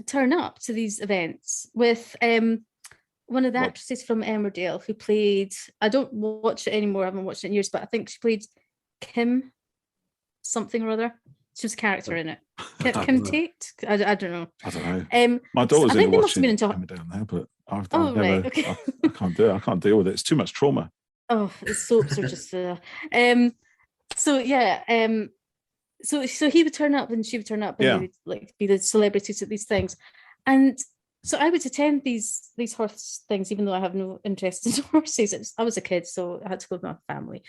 turn up to these events with one of the actresses from Emmerdale who played. I don't watch it anymore. I haven't watched it in years, but I think she played Kim something or other. She was a character in it. Kim Tate? I don't know. I don't know. My daughter's I think they must have been into into Emmerdale now, but I've never. Right, okay. I can't do it. I can't deal with it. It's too much trauma. Oh, the soaps are just. So he would turn up and she would turn up and they would like be the celebrities at these things, and so I would attend these horse things even though I have no interest in horses. I was a kid, so I had to go with my family.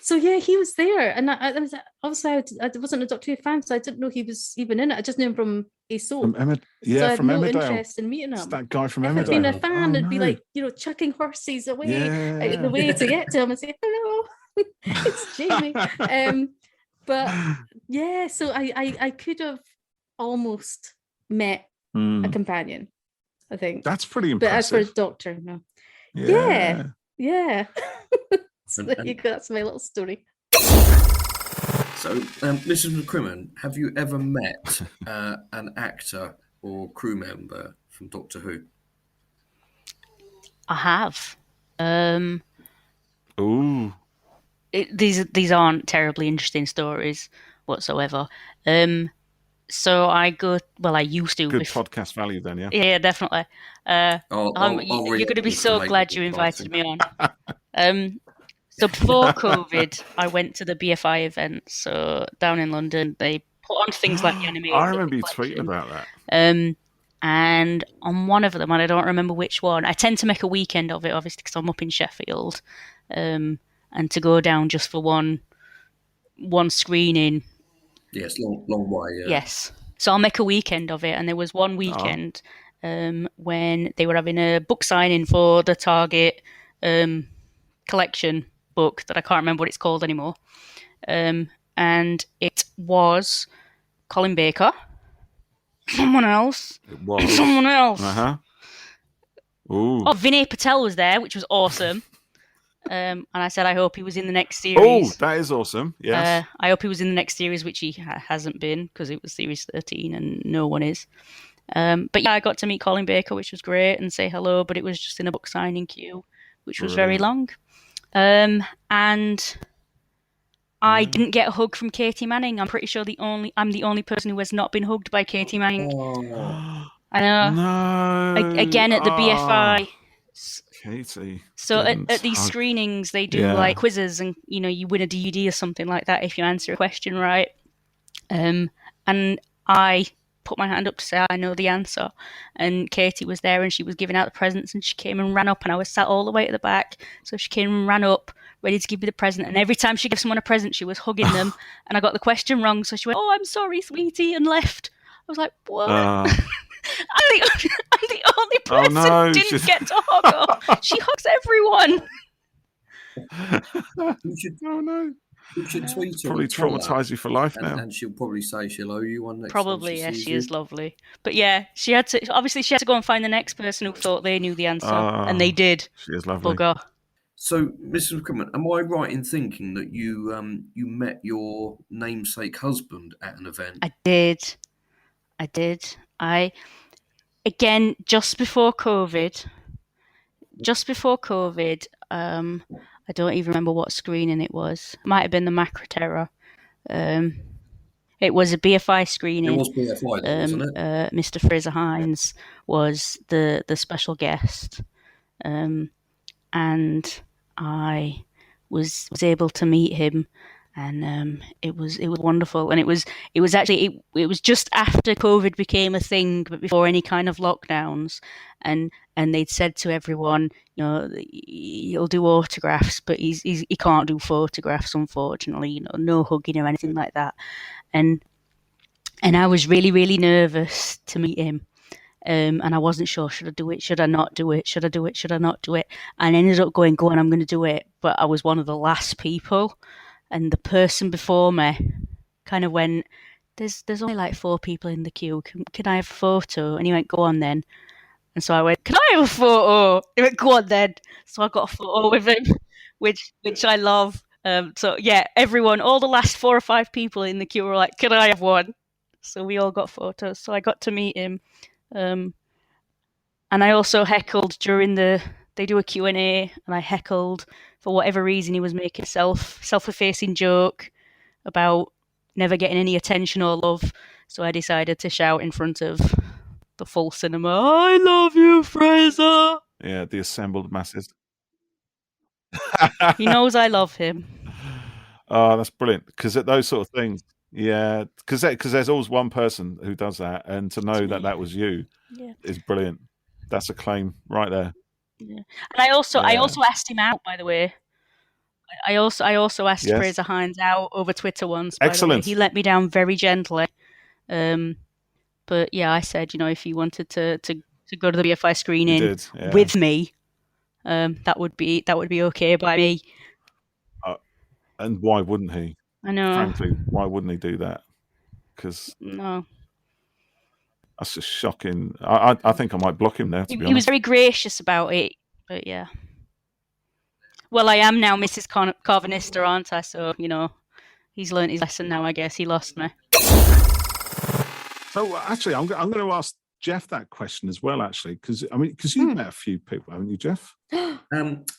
So yeah, he was there, and I was obviously I wasn't a Doctor Who fan, so I didn't know he was even in it. I just knew him from a soap. From so I had from no Emmerdale. interest in meeting him. It's that guy from if Emmerdale. I'd been a fan, it'd be like chucking horses away out of the way to get to him and say hello, it's Jamie. But yeah, so I could have almost met a companion. I think that's pretty impressive. But as for a Doctor, no. Yeah. So there you go. That's my little story. So, Mrs. McCrimmon, have you ever met an actor or crew member from Doctor Who? I have. Ooh. These aren't terribly interesting stories whatsoever. So I used to. Good podcast value then, yeah? Yeah, definitely. I'll you're going to be so glad you invited me on. So before COVID, I went to the BFI event. So down in London, they put on things like the animated. I remember you tweeting about that. And on one of them, and I don't remember which one, I tend to make a weekend of it, obviously, because I'm up in Sheffield. And to go down just for one screening. Yes, long way. Yeah. Yes. So I'll make a weekend of it. And there was one weekend when they were having a book signing for the Target collection book that I can't remember what it's called anymore. And it was Colin Baker. Someone else. It was. Someone else. Uh-huh. Ooh. Oh, Vinay Patel was there, which was awesome. And I said, I hope he was in the next series. Oh, that is awesome. Yes. I hope he was in the next series, which he hasn't been because it was series 13 and no one is. But yeah, I got to meet Colin Baker, which was great, and say hello, but it was just in a book signing queue, which was very long. And I didn't get a hug from Katie Manning. I'm pretty sure I'm the only person who has not been hugged by Katie Manning. Oh. I know. No. Again at the BFI. Katie. So at these screenings, they do like quizzes, and you win a DVD or something like that if you answer a question right. And I put my hand up to say I know the answer, and Katie was there, and she was giving out the presents, and she came and ran up, and I was sat all the way at the back, so she came and ran up, ready to give me the present, and every time she gave someone a present, she was hugging them, and I got the question wrong, so she went, "Oh, I'm sorry, sweetie," and left. I was like, what? I'm the only person who didn't get to hug her. She hugs everyone. You should tweet her. Probably traumatise you for life now. And she'll probably say she'll owe you one next Probably, time she is lovely. But yeah, she had to go and find the next person who thought they knew the answer, and they did. She is lovely. Bugger. So, Mrs. McCrimmon, am I right in thinking that you met your namesake husband at an event? I did. Again, just before COVID, I don't even remember what screening it was. It might have been the Macra Terror. It was a BFI screening. It was BFI, wasn't it? Mr. Fraser Hines was the special guest. And I was able to meet him, and it was wonderful. And it was just after COVID became a thing, but before any kind of lockdowns. And and they'd said to everyone, you know, he'll do autographs, but he can't do photographs, unfortunately. You know, no hugging or anything like that. And I was really, really nervous to meet him. And I wasn't sure, should I do it? Should I not do it? Should I do it? Should I not do it? And I ended up going, go on, I'm going to do it. But I was one of the last people. And the person before me kind of went, there's only like 4 people in the queue. Can I have a photo? And he went, go on then. And so I went, can I have a photo? He went, go on then. So I got a photo with him, which I love. So yeah, everyone, all the last 4 or 5 people in the queue were like, can I have one? So we all got photos. So I got to meet him. And I also heckled during they do a Q&A, and I heckled for whatever reason. He was making a self-effacing joke about never getting any attention or love. So I decided to shout in front of the full cinema, I love you, Fraser. Yeah, the assembled masses. He knows I love him. Oh, that's brilliant. Because at those sort of things, yeah, because there's always one person who does that, and to know that was you is brilliant. That's a claim right there. Yeah. And I also asked him out, by the way. I also asked Fraser Hines out over Twitter once. Excellent. He let me down very gently. But yeah, I said, you know, if you wanted to go to the BFI screening with me, that would be okay by me. And why wouldn't he? I know. Frankly, why wouldn't he do that? Because that's just shocking. I think I might block him there. He was very gracious about it, but yeah. Well, I am now Mrs. Carvanista, aren't I? So, you know, he's learnt his lesson now, I guess. He lost me. So, actually, I'm going to ask Jeff that question as well, actually, because you've met a few people, haven't you, Jeff?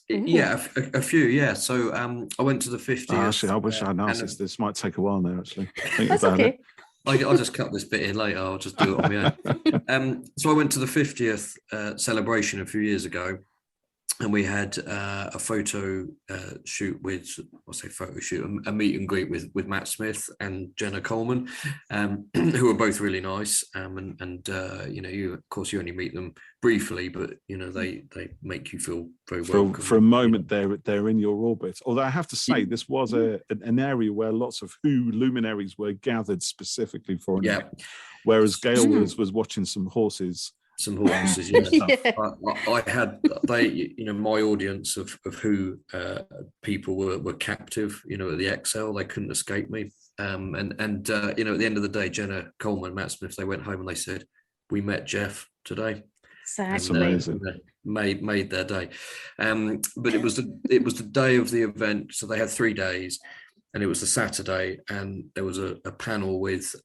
Yeah, a few, yeah. So I went to the 50th. Actually, I wish I'd asked this. Might take a while there, actually. That's okay. I'll just cut this bit in later. I'll just do it on my own. So I went to the 50th celebration a few years ago, and we had a photo shoot a meet and greet with Matt Smith and Jenna Coleman, who were both really nice. And you know, you only meet them briefly, but you know, they make you feel very welcome. For a moment, they're in your orbit. Although I have to say, this was an area where lots of Who luminaries were gathered specifically for an event, whereas Gayle was watching some horses. I had my audience of Who people were captive, you know, at the Excel. They couldn't escape me. And you know, at the end of the day, Jenna Coleman, Matt Smith, they went home and they said, we met Jeff today. Exactly. That's amazing. Made their day. But it was the day of the event. So they had 3 days, and it was the Saturday, and there was a panel with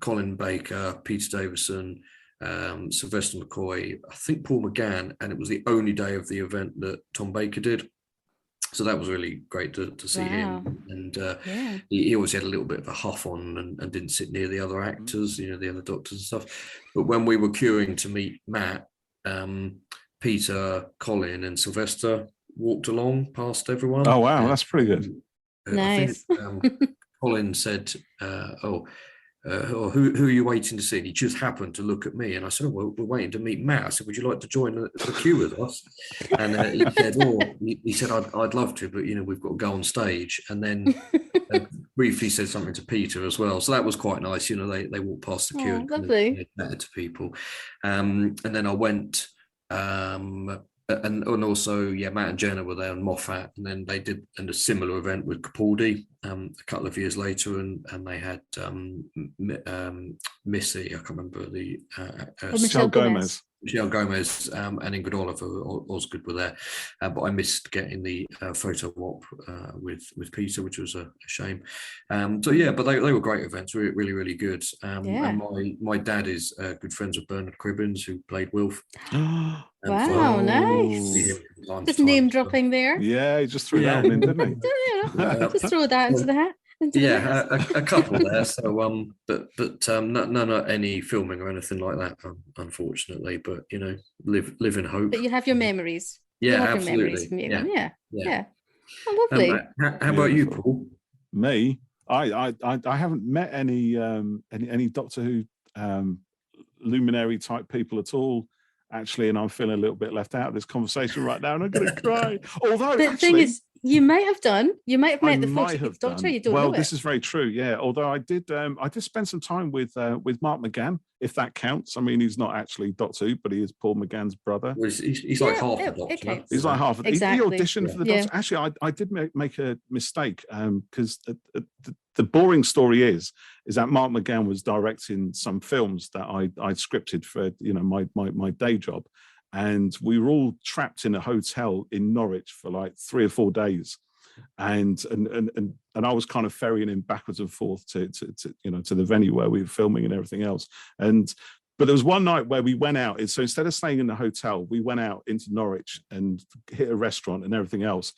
Colin Baker, Peter Davison, Sylvester McCoy, I think Paul McGann, and it was the only day of the event that Tom Baker did. So that was really great to see him. And he always had a little bit of a huff on and didn't sit near the other actors, you know, the other doctors and stuff. But when we were queuing to meet Matt, Peter, Colin and Sylvester walked along past everyone. Oh, wow, that's pretty good. Nice. Colin said, who are you waiting to see? And he just happened to look at me, and I said, well, we're waiting to meet Matt. I said, would you like to join the queue with us? And he said, I'd love to, but you know, we've got to go on stage. And then briefly said something to Peter as well, so that was quite nice. You know, they walked past the queue and lovely. Met to people. And then I went and also Matt and Jenna were there, and Moffat, and then they did a similar event with Capaldi a couple of years later, and they had Missy, I can't remember the Michelle Gomez. Michelle Gomez and Ingrid Oliver, Osgood were there, but I missed getting the photo op with Peter, which was a shame. But they were great events, really, really good. And my dad is good friends with Bernard Cribbins, who played Wilf. Wow, nice. Just name dropping there. Yeah, he just threw that one in, didn't he? Just throw that into the hat. A couple there. So but not any filming or anything like that, unfortunately. But you know, live in hope. But you have your memories. Yeah, absolutely. Your memories yeah. Oh, lovely. How about you, Paul? Me, I haven't met any Doctor Who luminary type people at all. actually, and I'm feeling a little bit left out of this conversation right now, and I'm going to cry. Although the thing is, you might have met the 14th Doctor. You don't know Well, this is very true. Yeah, although I did spend some time with Mark McGann, if that counts. I mean, he's not actually Doctor Who, but he is Paul McGann's brother. Well, he's like half the Doctor. He's like half. Exactly. He auditioned for the Doctor. Actually, I did make a mistake because the boring story is that Mark McGann was directing some films that I scripted for my day job. And we were all trapped in a hotel in Norwich for like 3 or 4 days, and I was kind of ferrying him backwards and forth to the venue where we were filming and everything else. But there was one night where we went out. So instead of staying in the hotel, we went out into Norwich and hit a restaurant and everything else.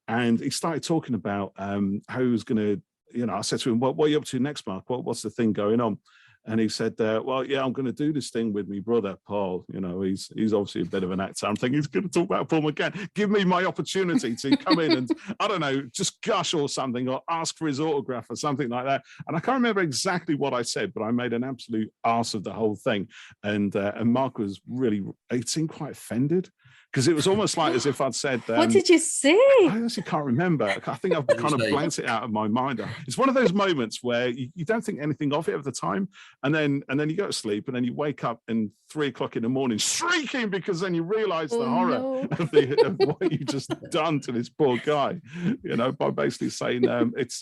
And he started talking about how he was going to. I said to him, "What are you up to next, Mark? What's the thing going on?" And he said, well, yeah, I'm going to do this thing with my brother, Paul. He's obviously a bit of an actor. I'm thinking he's going to talk about Paul McGann. Give me my opportunity to come in and, I don't know, just gush or something, or ask for his autograph or something like that. And I can't remember exactly what I said, but I made an absolute arse of the whole thing. And Mark was really, he seemed quite offended. Because it was almost like as if I'd said... what did you say? I honestly can't remember. I think I've kind of blanked it out of my mind. It's one of those moments where you don't think anything of it at the time, and then you go to sleep, and then you wake up in 3 o'clock in the morning shrieking because then you realise the horror of what you've just done to this poor guy, by basically saying,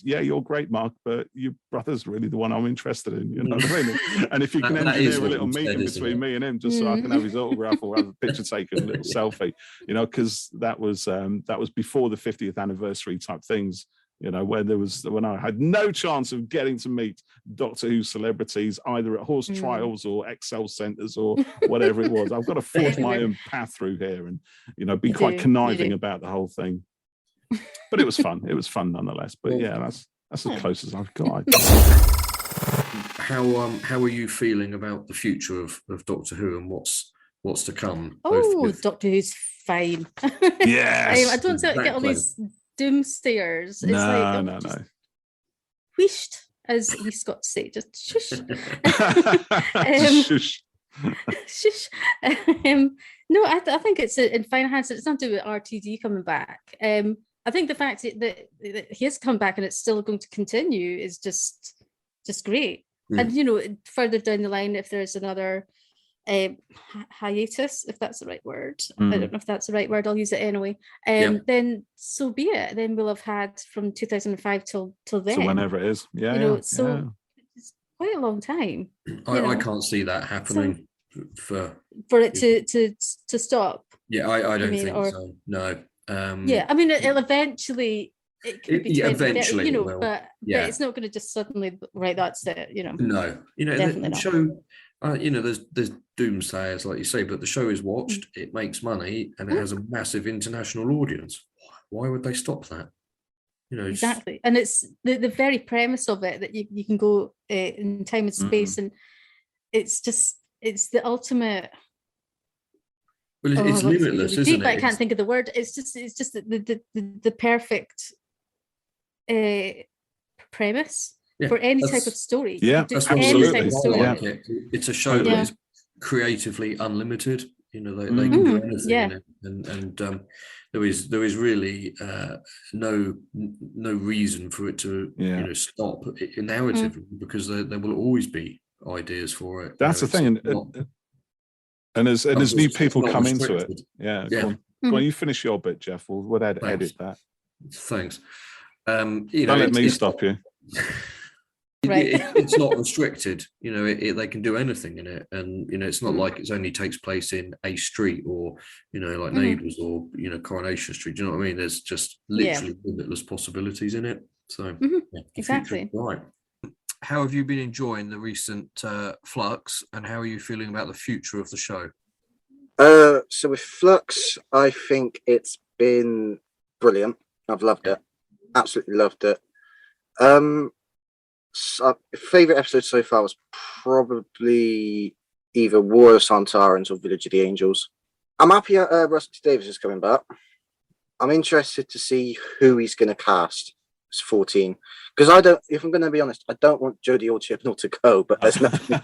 you're great, Mark, but your brother's really the one I'm interested in, you know what I mean? And if you can engineer a little meeting between me and him just so I can have his autograph or have a picture taken, a little selfie, because that was before the 50th anniversary type things, when I had no chance of getting to meet Doctor Who celebrities either at horse trials or Excel centres or whatever it was. I've got to forge my own path through here and be quite conniving about the whole thing. But it was fun. It was fun nonetheless. But yeah, that's as close as I've got. How are you feeling about the future of Doctor Who and what's to come? Doctor Who's fine. Yes. I don't get all these doomsayers. It's no. Wheeshed, as we Scots say, just shush. Shush. Shush. No, I think it's in fine hands. It's not to do with RTD coming back. I think the fact that he has come back and it's still going to continue is just great. And further down the line, if there's another hiatus, if that's the right word, I don't know if that's the right word, I'll use it anyway, then so be it. Then we'll have had from 2005 till then, so whenever it is, it's quite a long time. I can't see that happening for it to stop. I don't think so. No. I mean, it'll eventually. It could be 20, eventually, but it's not going to just suddenly, right, that's it, No, definitely the show, there's doomsayers, like you say, but the show is watched, it makes money, and it has a massive international audience. Why would they stop that? Exactly. And it's the very premise of it that you can go in time and space, and it's the ultimate. Well, it's limitless, isn't it? I can't think of the word. It's just the perfect premise for any type of story. Yeah, absolutely. It's a show that is creatively unlimited. They can do anything in it, and there is really no reason for it to stop narratively, because there will always be ideas for it. That's the thing. And as new people come into it, go on, you finish your bit, Jeff. We'll edit that. Thanks. Don't let me stop you. It's not restricted. They can do anything in it, and it's not like it only takes place in a street or like Neighbours or Coronation Street. Do you know what I mean? There's just literally limitless possibilities in it. So exactly right. How have you been enjoying the recent flux, and how are you feeling about the future of the show? So with Flux, I think it's been brilliant. I've loved it. Absolutely loved it. Favorite episode so far was probably either War of Santarans or Village of the Angels. I'm happy Russell T Davies is coming back. I'm interested to see who he's going to cast. 14, because if I'm going to be honest, I don't want Jodie or Chibnall to go, but there's nothing.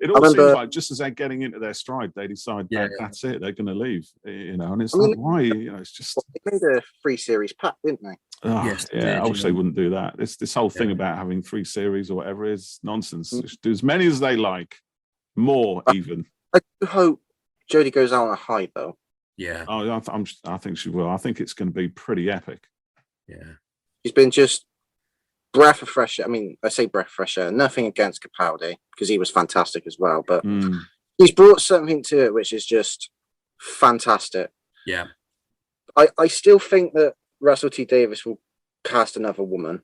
It all seems like just as they're getting into their stride, they decide that that's it, they're going to leave, and it's why, it's just... They made a 3-series pack, didn't they? Oh, yes, I wish they wouldn't do that. This whole thing about having 3 series or whatever is nonsense. Just do as many as they like, more even. I do hope Jodie goes out on a high, though. Yeah. Oh, I think she will. I think it's going to be pretty epic. Yeah. She's been just breath of fresh air. I mean, I say breath of fresh air. Nothing against Capaldi, because he was fantastic as well. But he's brought something to it which is just fantastic. Yeah. I still think that Russell T Davies will cast another woman.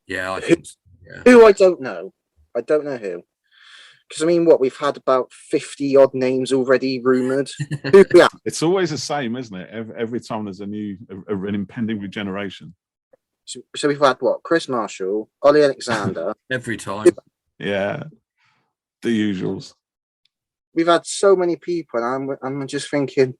Yeah, I think so. Yeah. Who I don't know. I don't know who. Because, I mean, we've had about 50-odd names already rumoured. It's always the same, isn't it? Every time there's an impending regeneration. So we've had, Chris Marshall, Ollie Alexander. Every time. Yeah. The usuals. We've had so many people, and I'm just thinking,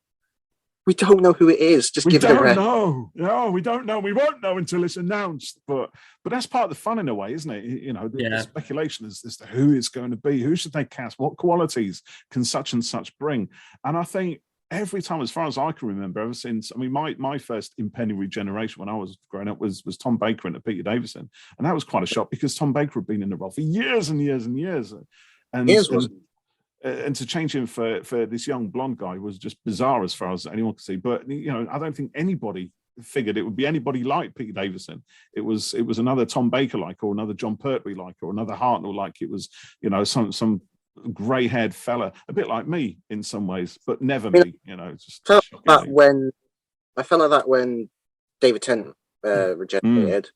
we don't know who it is. Just give it a rest. No, we don't know. We won't know until it's announced. But that's part of the fun in a way, isn't it? The speculation as to who it's going to be. Who should they cast? What qualities can such and such bring? And I think every time, as far as I can remember, ever since, I mean, my first impending regeneration when I was growing up was Tom Baker and Peter Davison. And that was quite a shock because Tom Baker had been in the role for years and years and years. And to change him for this young blonde guy was just bizarre as far as anyone could see. But I don't think anybody figured it would be anybody like Peter Davison. It was another Tom Baker like, or another John Pertwee like, or another Hartnell like. It was some grey-haired fella, a bit like me in some ways, but never me. Just I felt like that when David Tennant regenerated,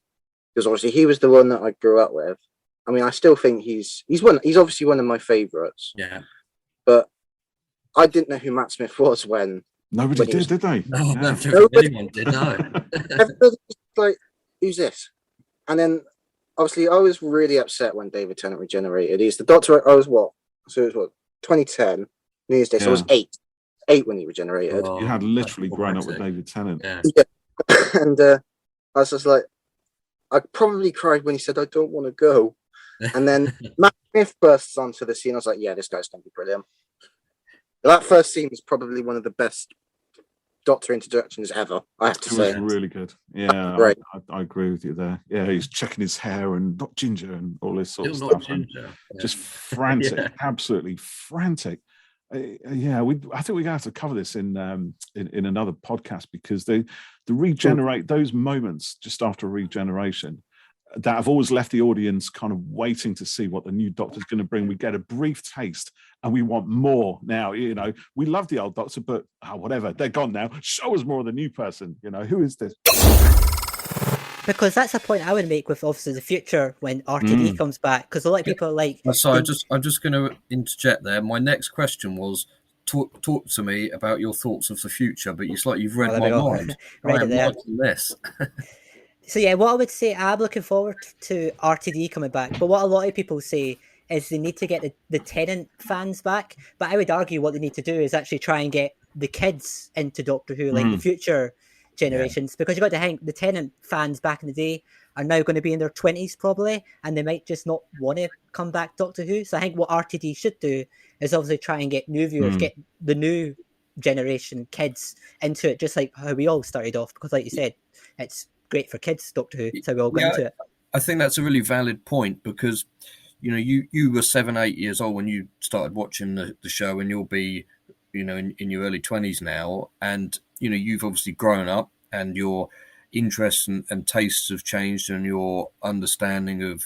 because obviously he was the one that I grew up with. I mean, I still think he's obviously one of my favourites. Yeah. But I didn't know who Matt Smith was when nobody did they? No, anyone did. No. Everybody was like, who's this? And then obviously I was really upset when David Tennant regenerated. He's the Doctor. I was So it was 2010 New Year's Day. So I was 8 when he regenerated. You had literally grown up with David Tennant. Yeah. And I was just like, I probably cried when he said, "I don't want to go." And then Matt Smith bursts onto the scene. I was like, yeah, this guy's going to be brilliant. That first scene was probably one of the best Doctor introductions ever, I have to say. It was really good. Yeah, right. I agree with you there. Yeah, he's checking his hair and not ginger and all this sort Still of stuff. Just frantic, absolutely frantic. I think we're going to have to cover this in another podcast, because the regenerate, those moments just after regeneration, that have always left the audience kind of waiting to see what the new Doctor's going to bring. We get a brief taste and we want more now. We love the old Doctor, but whatever, they're gone now. Show us more of the new person. Who is this? Because that's a point I would make with obviously the future when RTD comes back. Because a lot of people are like... Sorry, I'm just going to interject there. My next question was, talk to me about your thoughts of the future, but it's like you've read my mind. Read I it there. am liking this. So yeah, what I would say, I'm looking forward to RTD coming back. But what a lot of people say is they need to get the Tennant fans back. But I would argue what they need to do is actually try and get the kids into Doctor Who, like the future generations. Because you've got to think, the Tennant fans back in the day are now going to be in their 20s probably, and they might just not want to come back Doctor Who. So I think what RTD should do is obviously try and get new viewers, get the new generation kids into it, just like how we all started off. Because like you said, it's great for kids, Doctor Who. That's how we all got into it. I think that's a really valid point, because you were 7-8 years old when you started watching the show, and you'll be in your early 20s now, and you've obviously grown up, and your interests and tastes have changed, and your understanding of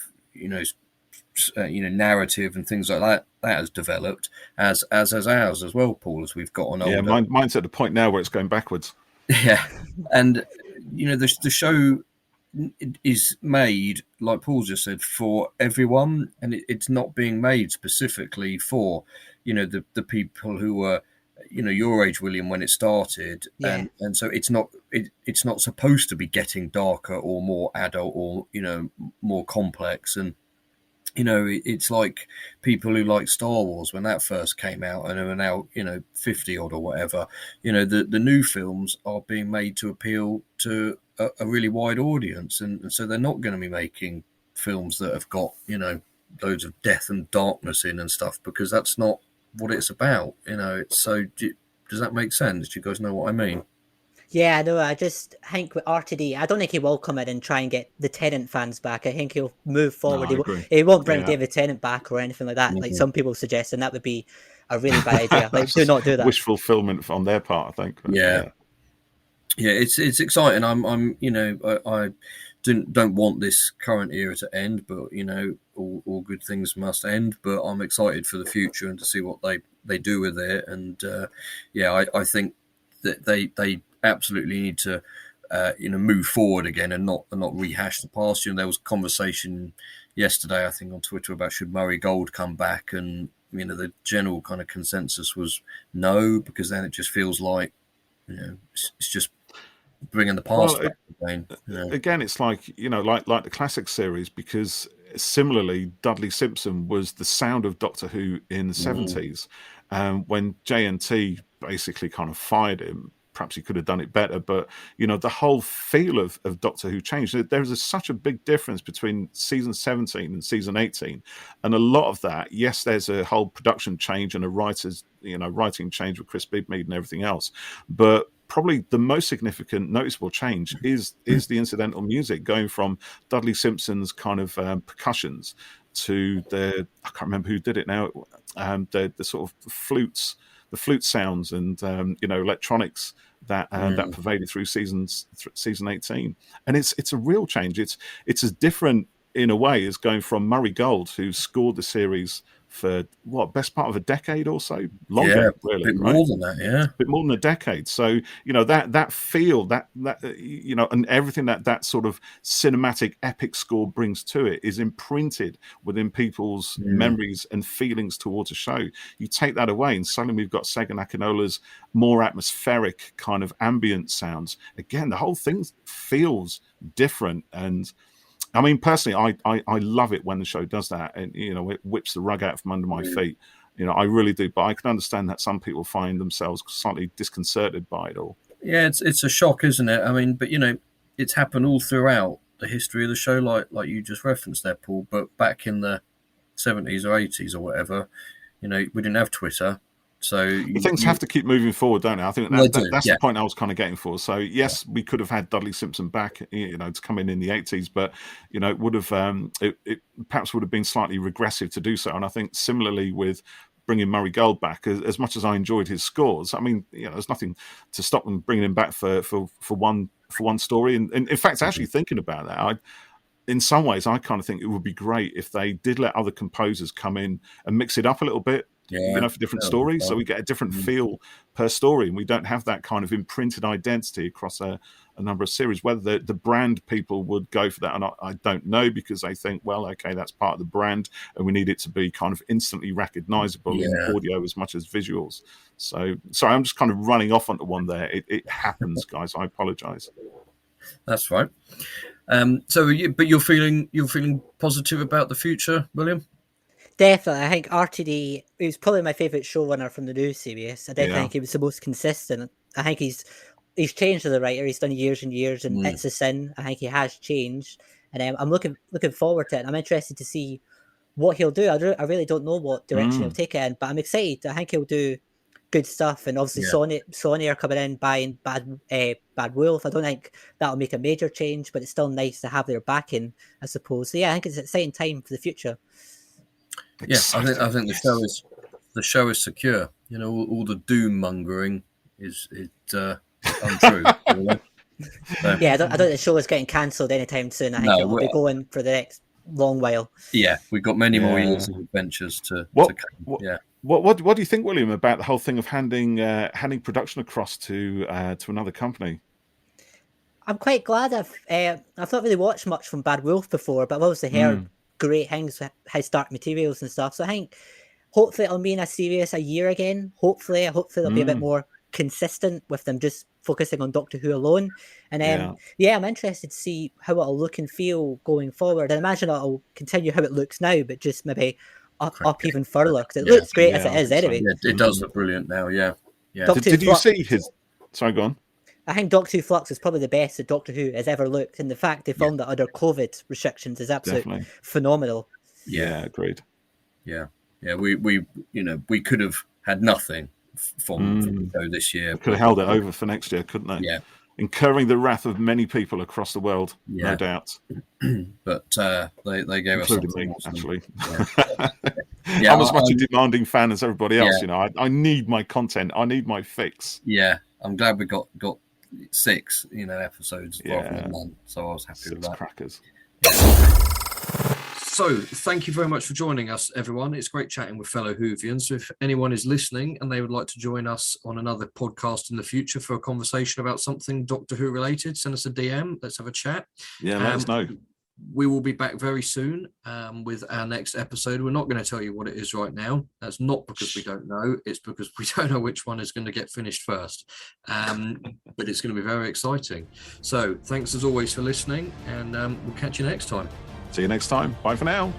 narrative and things like that has developed, as ours as well, Paul, as we've gotten older. Yeah, mine's at the point now where it's going backwards. Yeah, and the show is made, like Paul just said, for everyone, and it's not being made specifically for the people who were your age, William, when it started. And so it's not supposed to be getting darker or more adult or more complex. And it's like people who like Star Wars when that first came out and are now 50 odd or whatever. The new films are being made to appeal to a really wide audience, and so they're not going to be making films that have got loads of death and darkness in and stuff, because that's not what it's about. It's so. Does that make sense? Do you guys know what I mean? Yeah, no, I just think with RTD, I don't think he will come in and try and get the Tennant fans back. I think he'll move forward. No, I agree. He won't bring Yeah. David Tennant back or anything like that. Mhm. Like some people suggest, and that would be a really bad idea. Like, do not do that. Wish fulfillment on their part, I think. But, Yeah, it's exciting. I don't want this current era to end, but all good things must end. But I'm excited for the future and to see what they do with it. And I think that they absolutely need to move forward again and not rehash the past. There was conversation yesterday, I think, on Twitter about should Murray Gold come back, and the general kind of consensus was no, because then it just feels like it's just bringing the past back again. Again, it's like like the classic series, because similarly, Dudley Simpson was the sound of Doctor Who in the 70s. When JNT basically kind of fired him, perhaps he could have done it better, but the whole feel of Doctor Who changed. There's such a big difference between season 17 and season 18, and a lot of that, yes, there's a whole production change and a writer's writing change with Chris Bigmead and everything else, but probably the most significant noticeable change is the incidental music, going from Dudley Simpson's kind of percussions to I can't remember who did it now, the sort of flutes, the flute sounds and electronics that pervaded through season 18, and it's a real change. It's as different in a way as going from Murray Gold, who scored the series for best part of a decade or so, longer, really, a bit more than that, a bit more than a decade. So that feel, that and everything that sort of cinematic epic score brings to it is imprinted within people's memories and feelings towards a show. You take that away, and suddenly we've got Segun Akinola's more atmospheric kind of ambient sounds. Again, the whole thing feels different. And I mean, personally, I love it when the show does that, and it whips the rug out from under my feet. I really do. But I can understand that some people find themselves slightly disconcerted by it all. Yeah, it's a shock, isn't it? I mean, but it's happened all throughout the history of the show, like you just referenced there, Paul. But back in the 70s or 80s or whatever, we didn't have Twitter. So things have to keep moving forward, don't they? I think that's the point I was kind of getting for. So yes, we could have had Dudley Simpson back, to come in the 80s, but it would have it perhaps would have been slightly regressive to do so. And I think similarly with bringing Murray Gold back, as much as I enjoyed his scores, I mean, there's nothing to stop them bringing him back for one story. And in fact, actually thinking about that, in some ways, I kind of think it would be great if they did let other composers come in and mix it up a little bit. For different stories, so we get a different feel per story, and we don't have that kind of imprinted identity across a number of series. Whether the brand people would go for that or not, I don't know, because they think, well, okay, that's part of the brand, and we need it to be kind of instantly recognizable in audio as much as visuals. So, sorry, I'm just kind of running off onto one there. It happens, guys. I apologize. That's right. But you're feeling positive about the future, William? Definitely. I think RTD is probably my favourite showrunner from the new series. I definitely think he was the most consistent. I think he's changed as a writer. He's done years and years, and it's a sin. I think he has changed, and I'm looking forward to it. I'm interested to see what he'll do. I really don't know what direction he'll take it in, but I'm excited. I think he'll do good stuff, and obviously Sony are coming in buying Bad Wolf. I don't think that'll make a major change, but it's still nice to have their backing, I suppose. So yeah, I think it's an exciting time for the future. Yes, I think the show is secure. All the doom mongering is untrue. Yeah, I don't think the show is getting cancelled anytime soon. I think it'll be going for the next long while. Yeah, we've got many more years of adventures to come. Yeah. What do you think, William, about the whole thing of handing production across to another company? I'm quite glad. I've not really watched much from Bad Wolf before, but I've obviously heard great things with his Dark Materials and stuff. So I think hopefully it'll be in a series a year again. Hopefully they'll be a bit more consistent with them just focusing on Doctor Who alone. And I'm interested to see how it'll look and feel going forward. I imagine it'll continue how it looks now, but just maybe up even further, because it looks great as it is anyway. Yeah, it does look brilliant now. Yeah. Did you see his? Sorry, go on. I think Doctor Who Flux is probably the best that Doctor Who has ever looked, and the fact they filmed it under COVID restrictions is absolutely phenomenal. Yeah, agreed. Yeah. We could have had nothing from the show this year. They could have held it over for next year, couldn't they? Yeah. Incurring the wrath of many people across the world, no doubt. But they gave us including something me, awesome. actually. Yeah. I'm as much a demanding fan as everybody else. I need my content. I need my fix. Yeah, I'm glad we got 6 episodes rather than 1, so I was happy with that. Crackers. So thank you very much for joining us, everyone. It's great chatting with fellow Whovians. So if anyone is listening and they would like to join us on another podcast in the future for a conversation about something Doctor Who related, send us a DM. Let's have a chat. Yeah, let us know. We will be back very soon with our next episode. We're not going to tell you what it is right now. That's not because we don't know. It's because we don't know which one is going to get finished first. But it's going to be very exciting. So thanks as always for listening, and we'll catch you next time. See you next time. Bye for now.